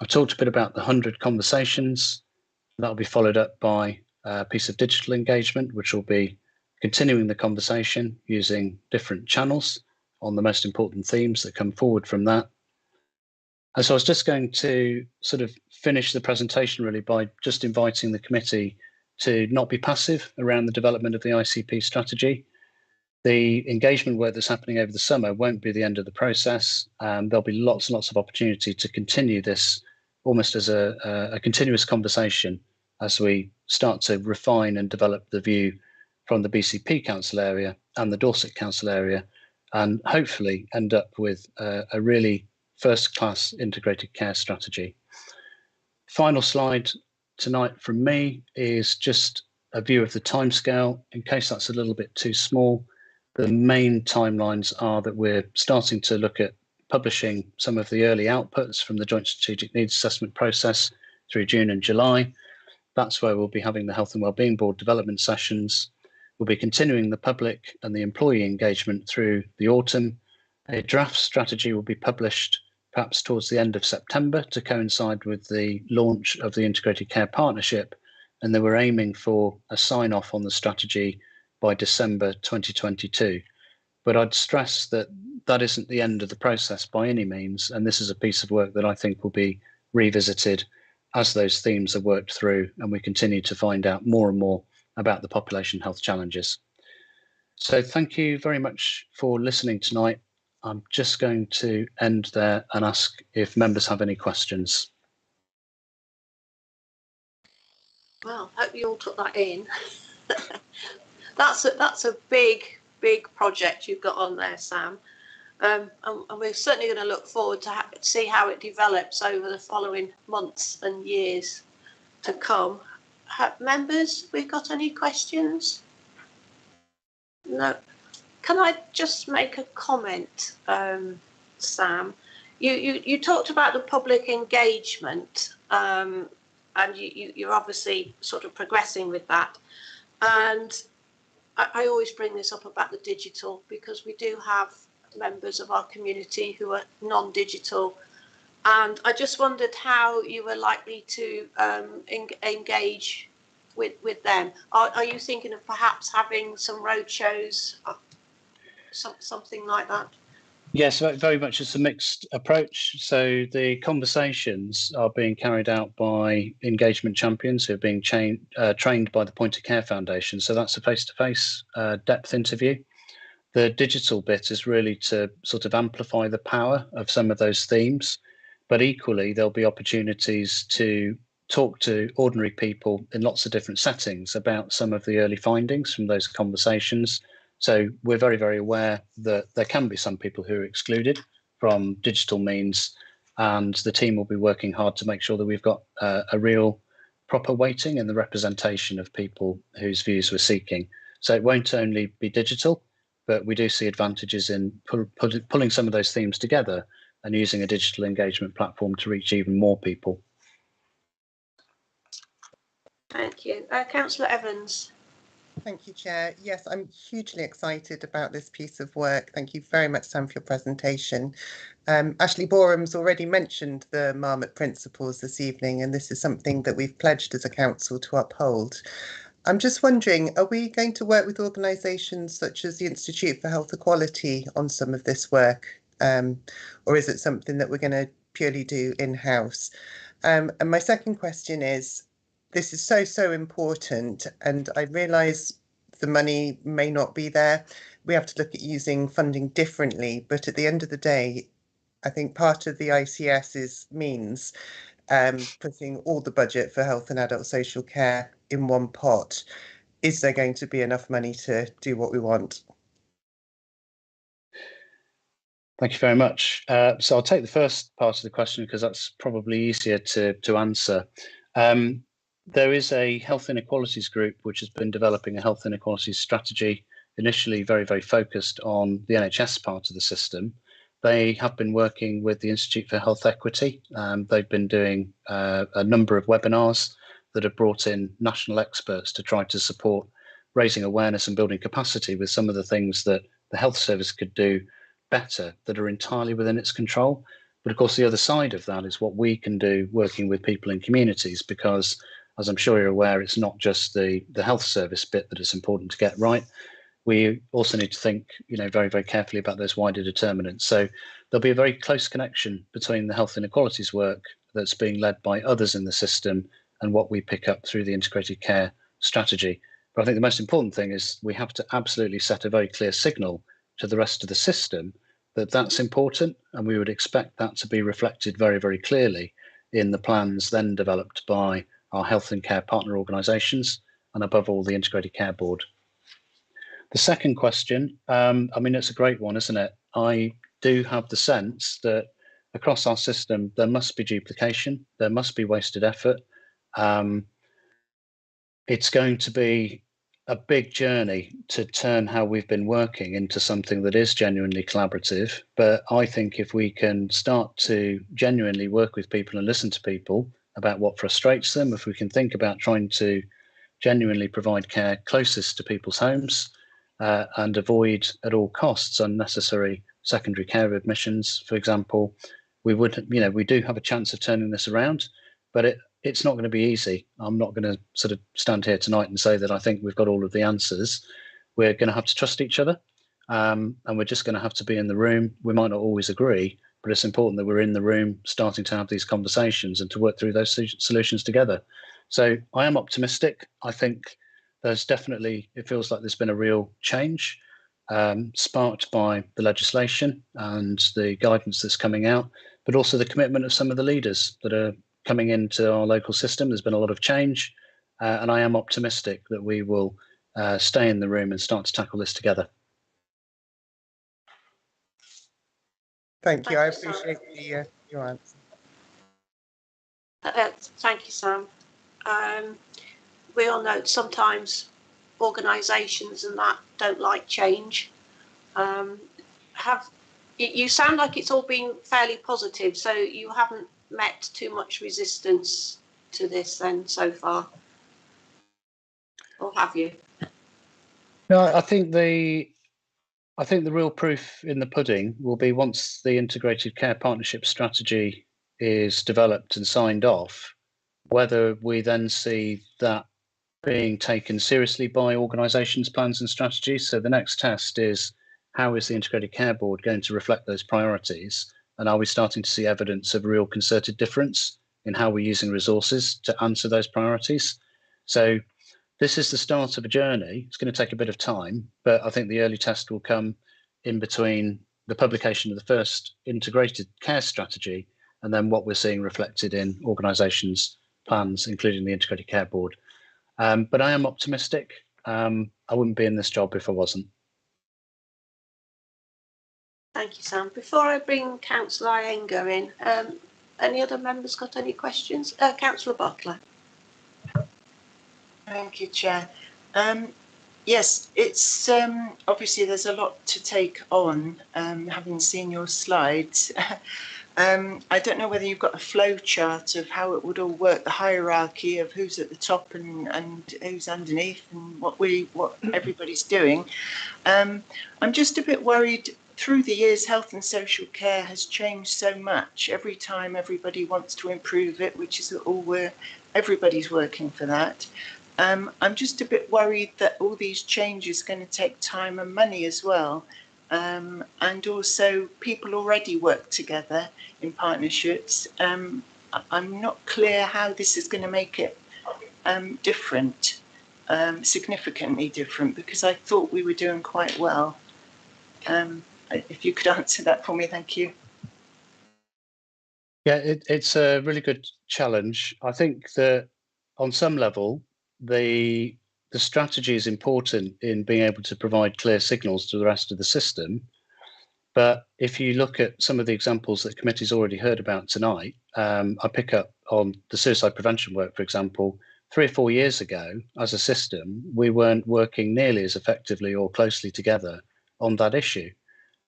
I've talked a bit about the 100 conversations. That'll be followed up by a piece of digital engagement, which will be continuing the conversation using different channels on the most important themes that come forward from that. And so I was just going to sort of finish the presentation really by just inviting the committee to not be passive around the development of the ICP strategy. The engagement work that's happening over the summer won't be the end of the process. There'll be lots and lots of opportunity to continue this almost as a continuous conversation as we start to refine and develop the view from the BCP Council area and the Dorset Council area, and hopefully end up with a really first-class integrated care strategy. Final slide tonight from me is just a view of the timescale. In case that's a little bit too small, the main timelines are that we're starting to look at publishing some of the early outputs from the Joint Strategic Needs Assessment process through June and July. That's where we'll be having the Health and Wellbeing Board development sessions. We'll be continuing the public and the employee engagement through the autumn. A draft strategy will be published perhaps towards the end of September to coincide with the launch of the Integrated Care Partnership, and then we're aiming for a sign-off on the strategy by December 2022. But I'd stress that that isn't the end of the process by any means. And this is a piece of work that I think will be revisited as those themes are worked through and we continue to find out more and more about the population health challenges. So thank you very much for listening tonight. I'm just going to end there and ask if members have any questions. Well, hope you all took that in. That's a big project you've got on there, Sam. And we're certainly going to look forward to see how it develops over the following months and years to come. Members, we've got any questions? No. Can I just make a comment, Sam? You talked about the public engagement, and you're obviously sort of progressing with that. And I always bring this up about the digital because we do have members of our community who are non-digital, and I just wondered how you were likely to engage with them. Are you thinking of perhaps having some roadshows, something like that? Yes, very much it's a mixed approach. So the conversations are being carried out by engagement champions who are being trained by the Point of Care Foundation. So that's a face-to-face depth interview. The digital bit is really to sort of amplify the power of some of those themes, but equally there'll be opportunities to talk to ordinary people in lots of different settings about some of the early findings from those conversations. So we're very, very aware that there can be some people who are excluded from digital means, and the team will be working hard to make sure that we've got a real proper weighting in the representation of people whose views we're seeking. So it won't only be digital, but we do see advantages in pulling some of those themes together and using a digital engagement platform to reach even more people. Thank you. Councillor Evans. Thank you, Chair. Yes, I'm hugely excited about this piece of work. Thank you very much, Sam, for your presentation. Ashley Boreham's already mentioned the Marmot Principles this evening, and this is something that we've pledged as a council to uphold. I'm just wondering, are we going to work with organisations such as the Institute for Health Equality on some of this work, or is it something that we're going to purely do in-house? And my second question is, this is so important, and I realise the money may not be there. We have to look at using funding differently, but at the end of the day, I think part of the ICS's means putting all the budget for health and adult social care in one pot. Is there going to be enough money to do what we want? Thank you very much. So I'll take the first part of the question because that's probably easier to answer. There is a health inequalities group which has been developing a health inequalities strategy, initially very, very focused on the NHS part of the system. They have been working with the Institute for Health Equity. They've been doing a number of webinars that have brought in national experts to try to support raising awareness and building capacity with some of the things that the health service could do better that are entirely within its control. But of course, the other side of that is what we can do working with people in communities, because as I'm sure you're aware, it's not just the health service bit that is important to get right. We also need to think, very, very carefully about those wider determinants. So there'll be a very close connection between the health inequalities work that's being led by others in the system and what we pick up through the integrated care strategy. But I think the most important thing is we have to absolutely set a very clear signal to the rest of the system that that's important, and we would expect that to be reflected very, very clearly in the plans then developed by our health and care partner organisations, and above all, the Integrated Care Board. The second question, it's a great one, isn't it? I do have the sense that across our system, there must be duplication, there must be wasted effort. It's going to be a big journey to turn how we've been working into something that is genuinely collaborative. But I think if we can start to genuinely work with people and listen to people about what frustrates them, if we can think about trying to genuinely provide care closest to people's homes and avoid at all costs unnecessary secondary care admissions, for example, we do have a chance of turning this around, but it's not going to be easy. I'm not going to sort of stand here tonight and say that I think we've got all of the answers. We're going to have to trust each other. and we're just going to have to be in the room. We might not always agree, but it's important that we're in the room starting to have these conversations and to work through those solutions together. So I am optimistic. I think there's definitely, it feels like there's been a real change sparked by the legislation and the guidance that's coming out, but also the commitment of some of the leaders that are coming into our local system. There's been a lot of change, and I am optimistic that we will stay in the room and start to tackle this together. Thank you. I appreciate your answer. Thank you, Sam. We all know sometimes organisations and that don't like change. You sound like it's all been fairly positive, so you haven't met too much resistance to this then so far, or have you? No, I think the real proof in the pudding will be once the integrated care partnership strategy is developed and signed off, whether we then see that being taken seriously by organisations, plans and strategies. So the next test is, how is the Integrated Care Board going to reflect those priorities? And are we starting to see evidence of real concerted difference in how we're using resources to answer those priorities? So this is the start of a journey. It's going to take a bit of time, but I think the early test will come in between the publication of the first integrated care strategy and then what we're seeing reflected in organisations' plans, including the Integrated Care Board. But I am optimistic. I wouldn't be in this job if I wasn't. Thank you, Sam. Before I bring Councillor Iyengar in, any other members got any questions? Councillor Butler. Thank you, Chair. Yes, it's obviously there's a lot to take on, having seen your slides. I don't know whether you've got a flow chart of how it would all work, the hierarchy of who's at the top and who's underneath and what everybody's doing. I'm just a bit worried. Through the years, health and social care has changed so much. Every time everybody wants to improve it, which is all everybody's working for that. I'm just a bit worried that all these changes are going to take time and money as well. And also people already work together in partnerships. I'm not clear how this is going to make it different, significantly different, because I thought we were doing quite well. If you could answer that for me, thank you. Yeah, it's a really good challenge. I think that on some level, the strategy is important in being able to provide clear signals to the rest of the system. But if you look at some of the examples that committee's already heard about tonight, I pick up on the suicide prevention work, for example. 3 or 4 years ago, as a system, we weren't working nearly as effectively or closely together on that issue.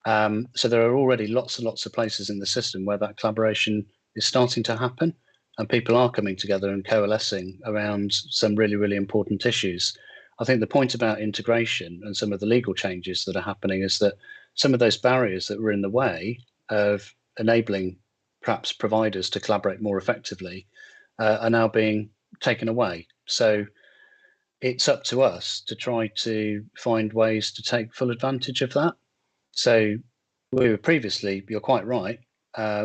So there are already lots and lots of places in the system where that collaboration is starting to happen, and people are coming together and coalescing around some really, really important issues. I think the point about integration and some of the legal changes that are happening is that some of those barriers that were in the way of enabling perhaps providers to collaborate more effectively are now being taken away. So it's up to us to try to find ways to take full advantage of that. So we were previously, you're quite right,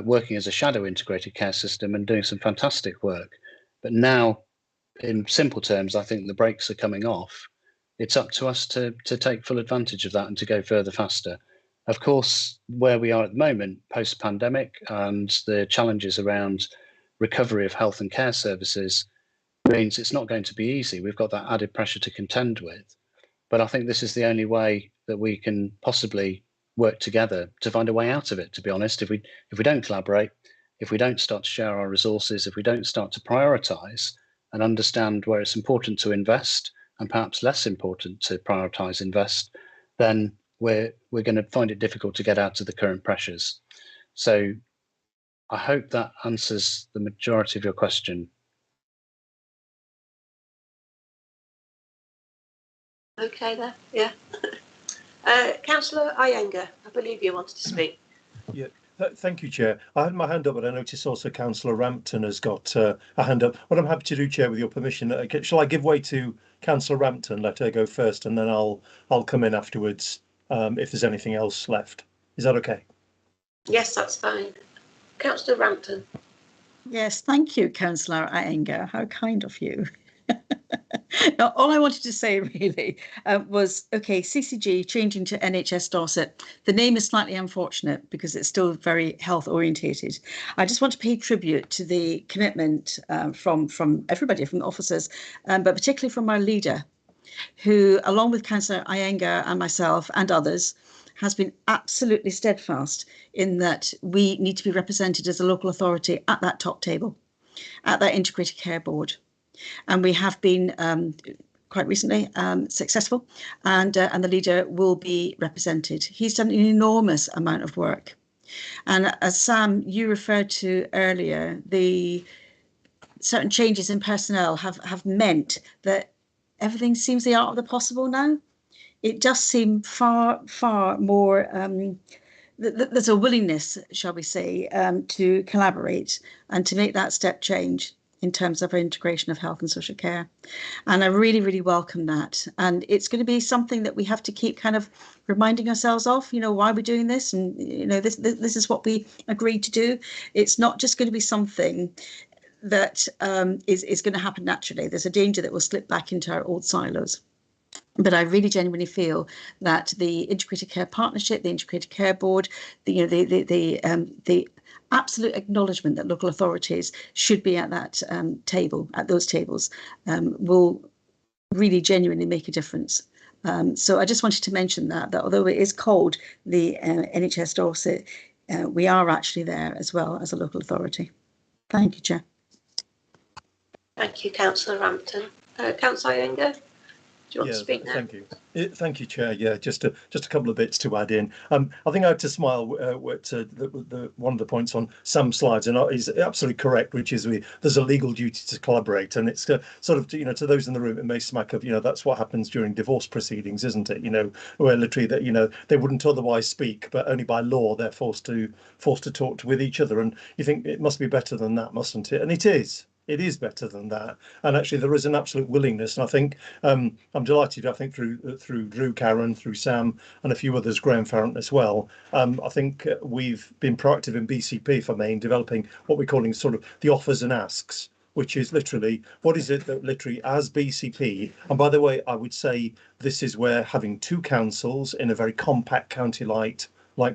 working as a shadow integrated care system and doing some fantastic work. But now, in simple terms, I think the brakes are coming off. It's up to us to take full advantage of that and to go further faster. Of course, where we are at the moment, post-pandemic, and the challenges around recovery of health and care services means it's not going to be easy. We've got that added pressure to contend with. But I think this is the only way that we can possibly work together to find a way out of it, to be honest. If we don't collaborate, if we don't start to share our resources, if we don't start to prioritise and understand where it's important to invest and perhaps less important to prioritise invest, then we're going to find it difficult to get out of the current pressures. So I hope that answers the majority of your question. Okay there, yeah. Councillor Iyengar, I believe you wanted to speak. Yeah, thank you, Chair. I had my hand up, but I noticed also Councillor Rampton has got a hand up. What I'm happy to do, Chair, with your permission, shall I give way to Councillor Rampton, let her go first, and then I'll come in afterwards? if there's anything else left. Is that okay? Yes, that's fine. Councillor Rampton. Yes, thank you, Councillor Iyengar. How kind of you. Now, all I wanted to say really was, okay, CCG changing to NHS Dorset. The name is slightly unfortunate because it's still very health orientated. I just want to pay tribute to the commitment from everybody, from the officers, but particularly from our leader, who, along with Councillor Iyengar and myself and others, has been absolutely steadfast in that we need to be represented as a local authority at that top table, at that integrated care board. And we have been quite recently successful, and the leader will be represented. He's done an enormous amount of work. And as Sam, you referred to earlier, the certain changes in personnel have meant that everything seems the art of the possible now. It does seem far more, there's a willingness, shall we say, to collaborate and to make that step change in terms of our integration of health and social care. And I really welcome that. And it's going to be something that we have to keep kind of reminding ourselves of, why we're doing this. And, this is what we agreed to do. It's not just going to be something that is going to happen naturally. There's a danger that we'll slip back into our old silos. But I really genuinely feel that the Integrated Care Partnership, the Integrated Care Board, the absolute acknowledgement that local authorities should be at that table, at those tables, will really genuinely make a difference. So I just wanted to mention that although it is called the NHS Dorset, we are actually there as well as a local authority. Thank you, Chair. Thank you, Councillor Rampton. Councillor Iyengar, do you want to speak now? Thank you. Thank you, Chair. Yeah, just a couple of bits to add in. I think I had to smile at one of the points on Sam's slides, and he's absolutely correct, which is there's a legal duty to collaborate, and it's sort of to those in the room, it may smack of that's what happens during divorce proceedings, isn't it? Where literally that they wouldn't otherwise speak, but only by law they're forced to talk with each other, and you think it must be better than that, mustn't it? And it is. It is better than that, and actually there is an absolute willingness. And I think I'm delighted. I think through Drew, Karen, through Sam, and a few others, Graham Farrant as well. I think we've been proactive in BCP for me in developing what we're calling sort of the offers and asks, which is literally what is it that literally as BCP. And by the way, I would say this is where having two councils in a very compact county like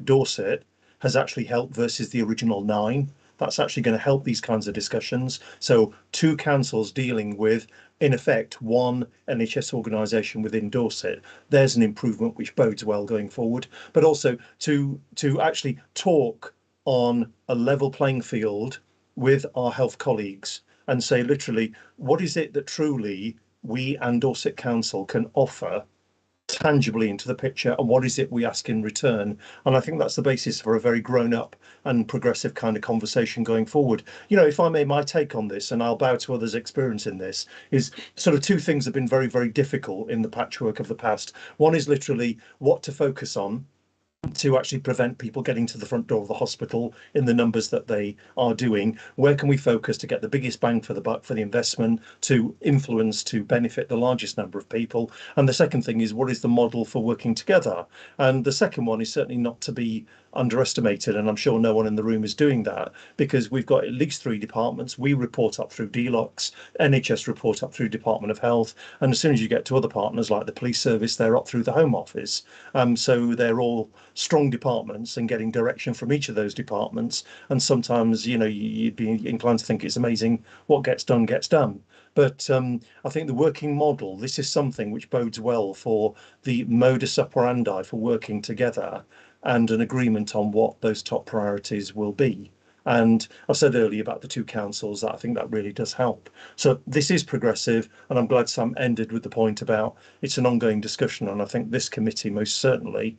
Dorset has actually helped versus the original 9. That's actually going to help these kinds of discussions. So 2 councils dealing with, in effect, one NHS organisation within Dorset. There's an improvement which bodes well going forward. But also to actually talk on a level playing field with our health colleagues and say, literally, what is it that truly we and Dorset Council can offer tangibly into the picture, and what is it we ask in return? And I think that's the basis for a very grown-up and progressive kind of conversation going forward. If I may, my take on this, and I'll bow to others' experience in this, is sort of 2 things have been very, very difficult in the patchwork of the past. One is literally what to focus on to actually prevent people getting to the front door of the hospital in the numbers that they are doing. Where can we focus to get the biggest bang for the buck for the investment, to influence, to benefit the largest number of people? And the second thing is, what is the model for working together? And the second one is certainly not to be underestimated, and I'm sure no one in the room is doing that, because we've got at least 3 departments. We report up through DLOCs, NHS report up through Department of Health, and as soon as you get to other partners like the police service, they're up through the Home Office. So they're all strong departments and getting direction from each of those departments. And sometimes, you'd be inclined to think it's amazing what gets done gets done. But I think the working model, this is something which bodes well for the modus operandi for working together and an agreement on what those top priorities will be. And I said earlier about the 2 councils, that I think that really does help. So this is progressive, and I'm glad Sam ended with the point about it's an ongoing discussion, and I think this committee most certainly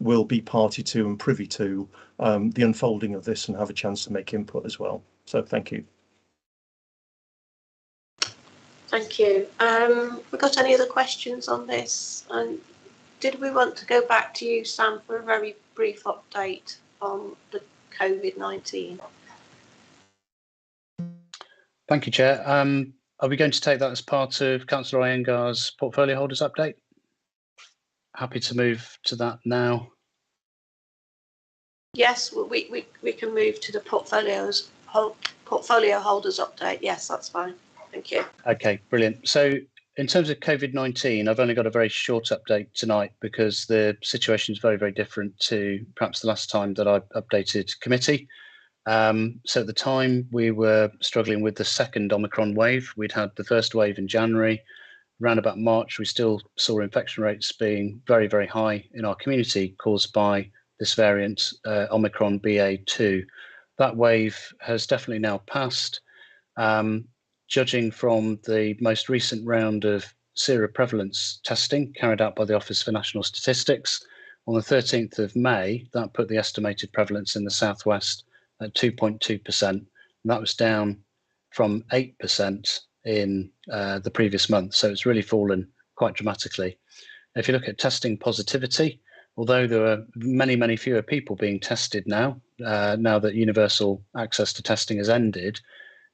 will be party to and privy to the unfolding of this and have a chance to make input as well. So thank you. Thank you. We got any other questions on this? And did we want to go back to you, Sam, for a very brief update on the COVID-19? Thank you, Chair. Are we going to take that as part of Councillor Iyengar's portfolio holders update? happy to move to that now. Yes, we can move to the portfolio holders update. Yes, that's fine. Thank you. Okay, brilliant. So in terms of COVID-19, I've only got a very short update tonight because the situation is very, very different to perhaps the last time that I updated committee. So at the time, we were struggling with the second Omicron wave. We'd had the first wave in January. Around about March, we still saw infection rates being very, very high in our community caused by this variant, Omicron BA2. That wave has definitely now passed. Judging from the most recent round of seroprevalence testing carried out by the Office for National Statistics, on the 13th of May, that put the estimated prevalence in the southwest at 2.2%. And that was down from 8% in the previous month. So it's really fallen quite dramatically. If you look at testing positivity, although there are many, many fewer people being tested now, now that universal access to testing has ended,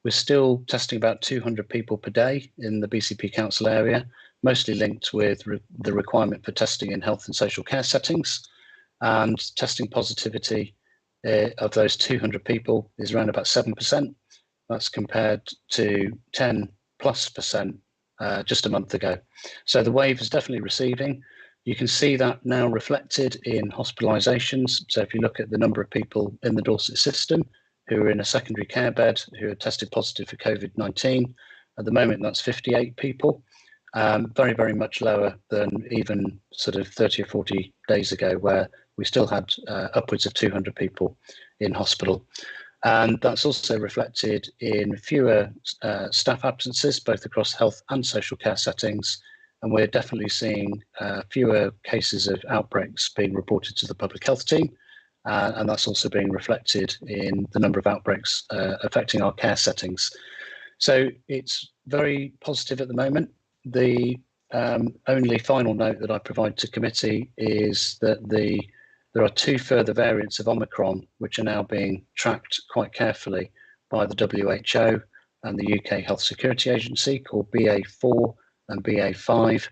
we're still testing about 200 people per day in the BCP Council area, mostly linked with the requirement for testing in health and social care settings. And testing positivity of those 200 people is around about 7%. That's compared to 10+% just a month ago. So the wave is definitely receding. You can see that now reflected in hospitalisations. So if you look at the number of people in the Dorset system who are in a secondary care bed who are tested positive for COVID-19, at the moment that's 58 people, very, very much lower than even sort of 30 or 40 days ago where we still had upwards of 200 people in hospital. And that's also reflected in fewer staff absences, both across health and social care settings. And we're definitely seeing fewer cases of outbreaks being reported to the public health team. And that's also being reflected in the number of outbreaks affecting our care settings. So it's very positive at the moment. The only final note that I provide to committee is that there are two further variants of Omicron, which are now being tracked quite carefully by the WHO and the UK Health Security Agency, called BA4 and BA5.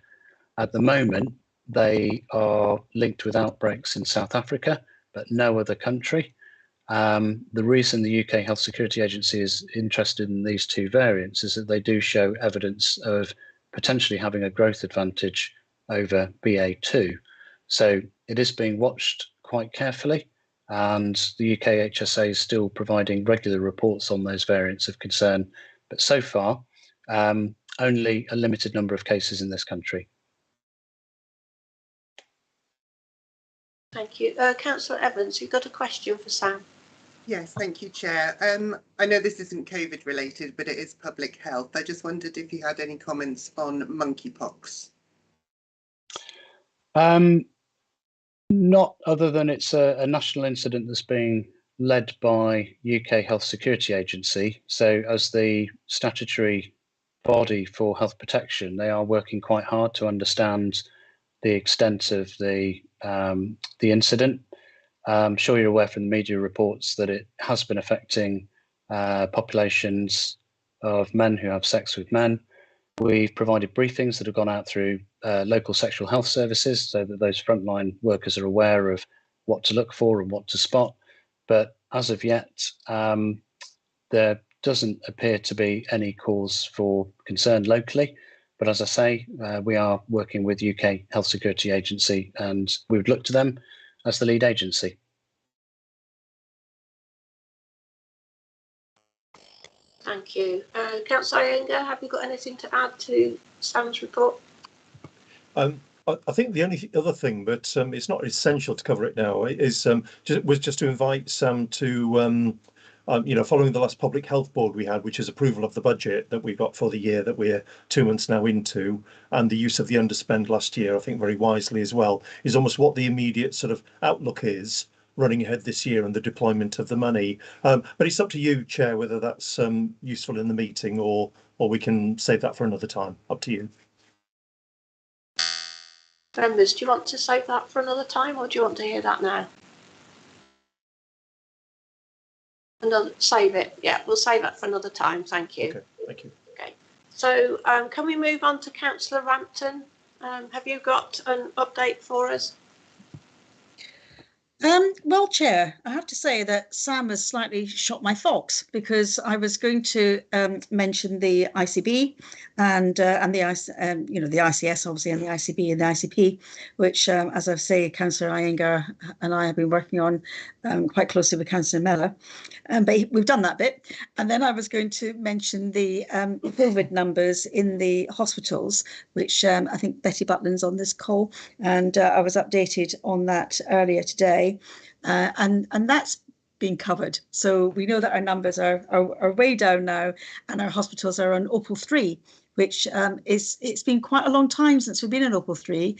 At the moment, they are linked with outbreaks in South Africa, but no other country. The reason the UK Health Security Agency is interested in these two variants is that they do show evidence of potentially having a growth advantage over BA2. So it is being watched quite carefully, and the UK HSA is still providing regular reports on those variants of concern. But so far, only a limited number of cases in this country. Thank you. Councillor Evans, you've got a question for Sam. Yes, thank you, Chair. I know this isn't COVID related, but it is public health. I just wondered if you had any comments on monkeypox. Not other than it's a national incident that's being led by UK Health Security Agency. So as the statutory body for health protection, they are working quite hard to understand the extent of the incident. I'm sure you're aware from the media reports that it has been affecting populations of men who have sex with men. We've provided briefings that have gone out through local sexual health services so that those frontline workers are aware of what to look for and what to spot. But as of yet, there doesn't appear to be any cause for concern locally. But as I say, we are working with UK Health Security Agency, and we would look to them as the lead agency. Thank you. Councillor Iyengar, have you got anything to add to Sam's report? I think the only other thing, but it's not essential to cover it now, is just to invite Sam to, following the last Public Health Board we had, which is approval of the budget that we've got for the year that we're 2 months now into, and the use of the underspend last year, I think very wisely as well, is almost what the immediate sort of outlook is running ahead this year and the deployment of the money. But it's up to you, Chair, whether that's useful in the meeting or we can save that for another time. Up to you. Members, do you want to save that for another time, or do you want to hear that now? Save it. Yeah, we'll save that for another time. Thank you. Okay, thank you. Okay. So can we move on to Councillor Rampton have you got an update for us? Well, Chair, I have to say that Sam has slightly shot my fox, because I was going to mention the ICB and the the ICS obviously, and the ICB and the ICP, which, as I say, Councillor Iyengar and I have been working on quite closely with Councillor Mellor, but we've done that bit. And then I was going to mention the COVID numbers in the hospitals, which I think Betty Butlin's on this call, and I was updated on that earlier today. And that's been covered. So we know that our numbers are way down now, and our hospitals are on Opal 3, which it's been quite a long time since we've been in Opal 3.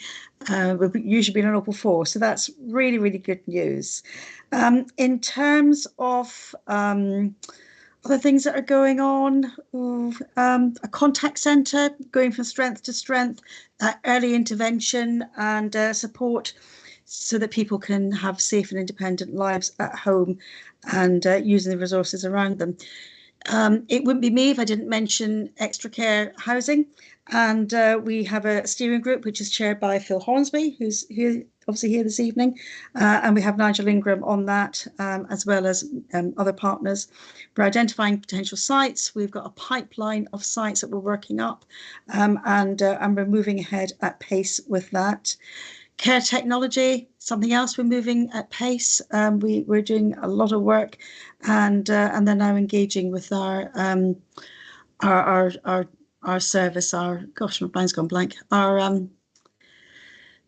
We've usually been in Opal 4. So that's really, really good news. In terms of other things that are going on, a contact centre going from strength to strength, early intervention and support, so that people can have safe and independent lives at home and using the resources around them. It wouldn't be me if I didn't mention extra care housing. And we have a steering group which is chaired by Phil Hornsby, who's obviously here this evening. And we have Nigel Ingram on that, as well as other partners. We're identifying potential sites. We've got a pipeline of sites that we're working up, and we're moving ahead at pace with that. Care technology, something else we're moving at pace. We're doing a lot of work, and they're now engaging with our service. Gosh, my mind's gone blank. Our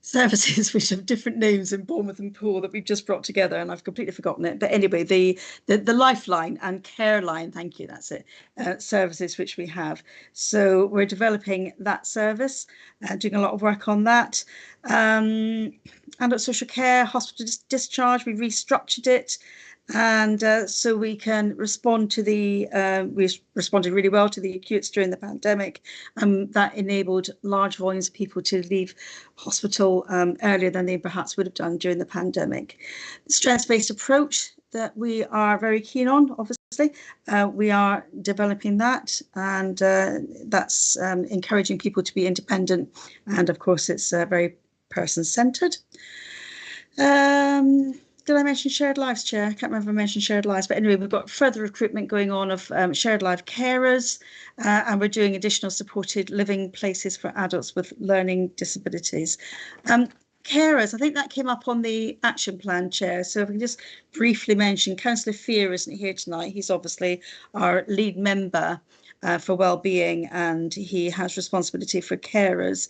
services, which have different names in Bournemouth and Poole, that we've just brought together, and I've completely forgotten it. But anyway, the Lifeline and Care Line, thank you, that's it, services which we have. So we're developing that service, doing a lot of work on that. Adult social care, hospital discharge, we restructured it. And so we can respond to we responded really well to the acutes during the pandemic. That enabled large volumes of people to leave hospital earlier than they perhaps would have done during the pandemic. Strengths-based approach that we are very keen on, obviously. We are developing that, and that's encouraging people to be independent. And of course, it's very person-centred. Did I mention shared lives, Chair? I can't remember if I mentioned shared lives, but anyway, we've got further recruitment going on of shared life carers, and we're doing additional supported living places for adults with learning disabilities. Carers, I think that came up on the action plan, Chair. So if we can just briefly mention, Councillor Fear isn't here tonight. He's obviously our lead member for wellbeing, and he has responsibility for carers.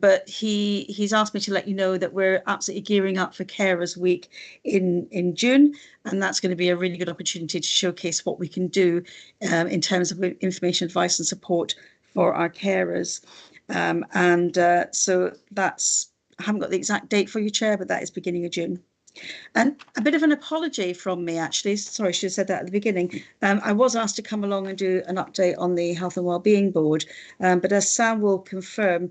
But he's asked me to let you know that we're absolutely gearing up for Carers Week in June, and that's going to be a really good opportunity to showcase what we can do in terms of information, advice and support for our carers. So that's, I haven't got the exact date for you, Chair, but that is beginning of June. And a bit of an apology from me, actually. Sorry, I should have said that at the beginning. I was asked to come along and do an update on the Health and Wellbeing Board, but as Sam will confirm,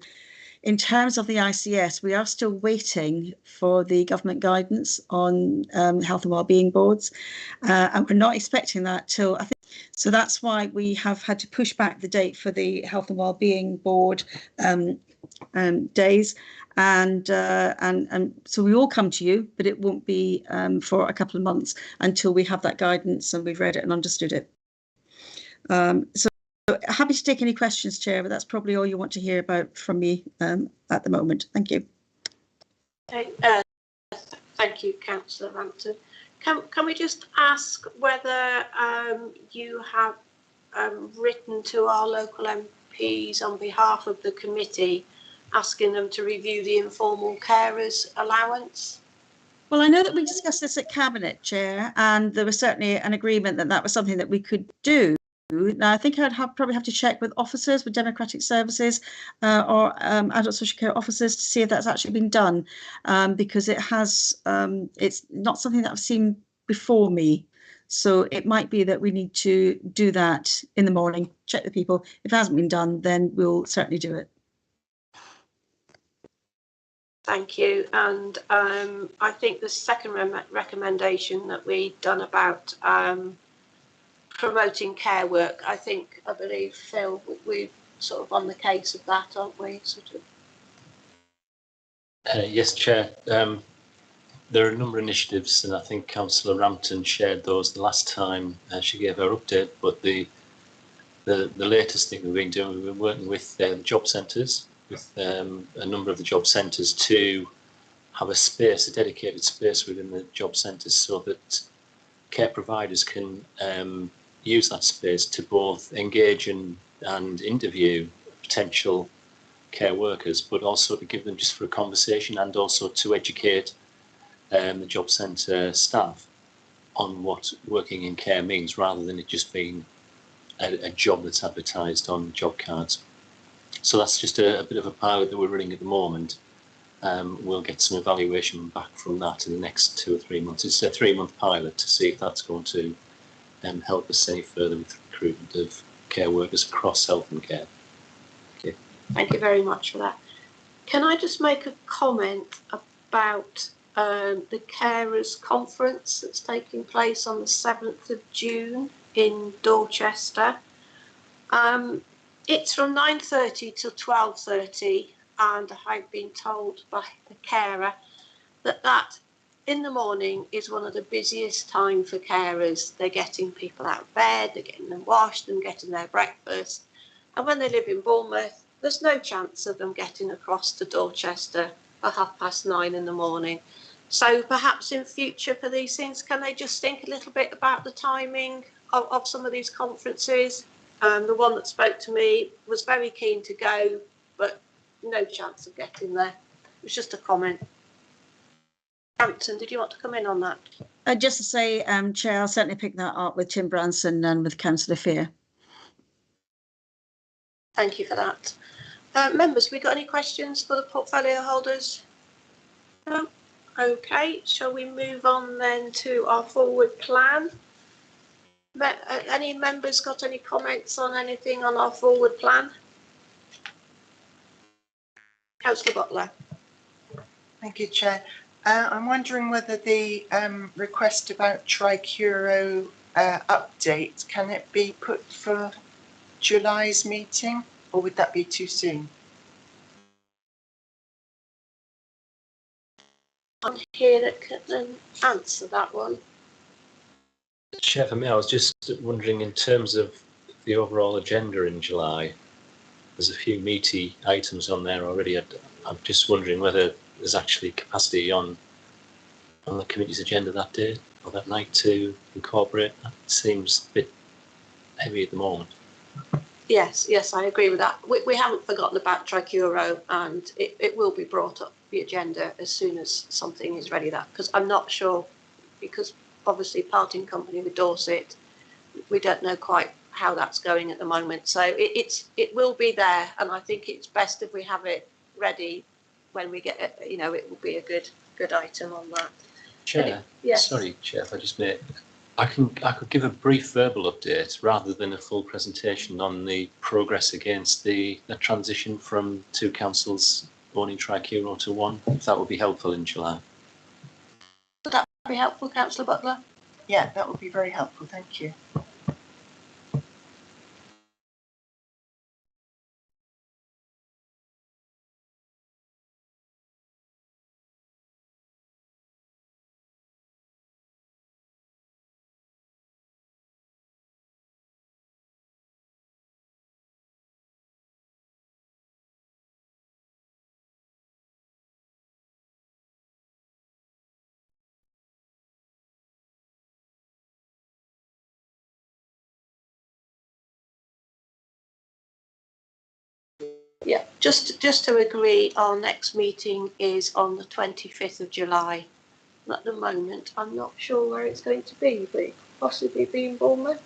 in terms of the ICS, we are still waiting for the government guidance on health and wellbeing boards, and we're not expecting that till, I think, so that's why we have had to push back the date for the Health and Wellbeing Board days. And so we all come to you, but it won't be for a couple of months until we have that guidance and we've read it and understood it. So happy to take any questions, Chair, but that's probably all you want to hear about from me at the moment. Thank you. Okay, thank you, Councillor Rampton. Can we just ask whether you have written to our local MPs on behalf of the committee, asking them to review the informal carers allowance? Well, I know that we discussed this at Cabinet, Chair, and there was certainly an agreement that that was something that we could do. Now, I think I'd probably have to check with officers, with democratic services or adult social care officers to see if that's actually been done, because it has, it's not something that I've seen before me. So it might be that we need to do that in the morning, check the people. If it hasn't been done, then we'll certainly do it. Thank you. And I think the second recommendation that we've done about promoting care work, I believe, Phil, we're sort of on the case of that, aren't we? Sort of. Yes, Chair. There are a number of initiatives, and I think Councillor Rampton shared those the last time she gave her update. But the latest thing we've been doing, we've been working with job centres, with a number of the job centres to have a space, a dedicated space within the job centres, so that care providers can use that space to both engage and interview potential care workers, but also to give them just for a conversation, and also to educate the job centre staff on what working in care means, rather than it just being a job that's advertised on job cards. So that's just a bit of a pilot that we're running at the moment. We'll get some evaluation back from that in the next 2 or 3 months. It's a 3-month pilot to see if that's going to help us any further with the recruitment of care workers across health and care. Okay. Thank you very much for that. Can I just make a comment about the Carers Conference that's taking place on the 7th of June in Dorchester? It's from 9:30 till 12:30, and I've been told by the carer that in the morning is one of the busiest time for carers. They're getting people out of bed, they're getting them washed and getting their breakfast. And when they live in Bournemouth, there's no chance of them getting across to Dorchester at 9:30 in the morning. So perhaps in future for these things, can they just think a little bit about the timing of some of these conferences? The one that spoke to me was very keen to go, but no chance of getting there. It was just a comment. Hampton, did you want to come in on that? Just to say, Chair, I'll certainly pick that up with Tim Branson and with Councillor Fear. Thank you for that. Members, we got any questions for the portfolio holders? No? Okay, shall we move on then to our forward plan? Any members got any comments on anything on our forward plan? Councillor Butler. Thank you, Chair. I'm wondering whether the request about Tricuro update, can it be put for July's meeting, or would that be too soon? I'm here that can answer that one. Chair, for me, I was just wondering, in terms of the overall agenda in July, there's a few meaty items on there already. I'm just wondering whether there's actually capacity on the committee's agenda that day or that night to incorporate that. It seems a bit heavy at the moment. Yes, I agree with that. We haven't forgotten about Tricuro, and it will be brought up the agenda as soon as something is ready. That because I'm not sure, because obviously parting company with Dorset, we don't know quite how that's going at the moment. So it will be there, and I think it's best if we have it ready when we get it. You know, it will be a good item on that. Chair, yes. Sorry, Chair, if I just may, I could give a brief verbal update rather than a full presentation on the progress against the transition from 2 councils owning Tricuro to 1, if that would be helpful in July. Would that be helpful, Councillor Butler? Yeah, that would be very helpful. Thank you. Yeah, just to agree, our next meeting is on the 25th of July. At the moment, I'm not sure where it's going to be, but possibly be in Bournemouth.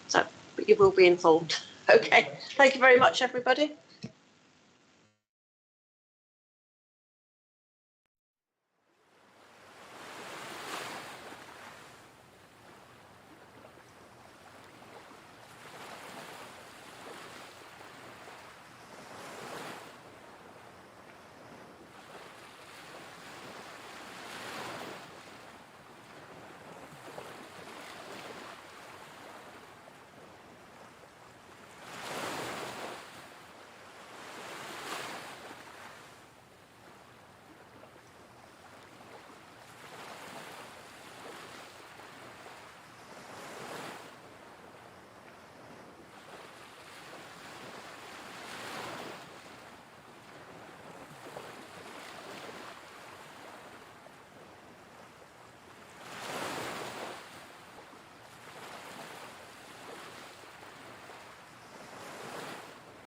So, but you will be informed. Okay, thank you very much, everybody.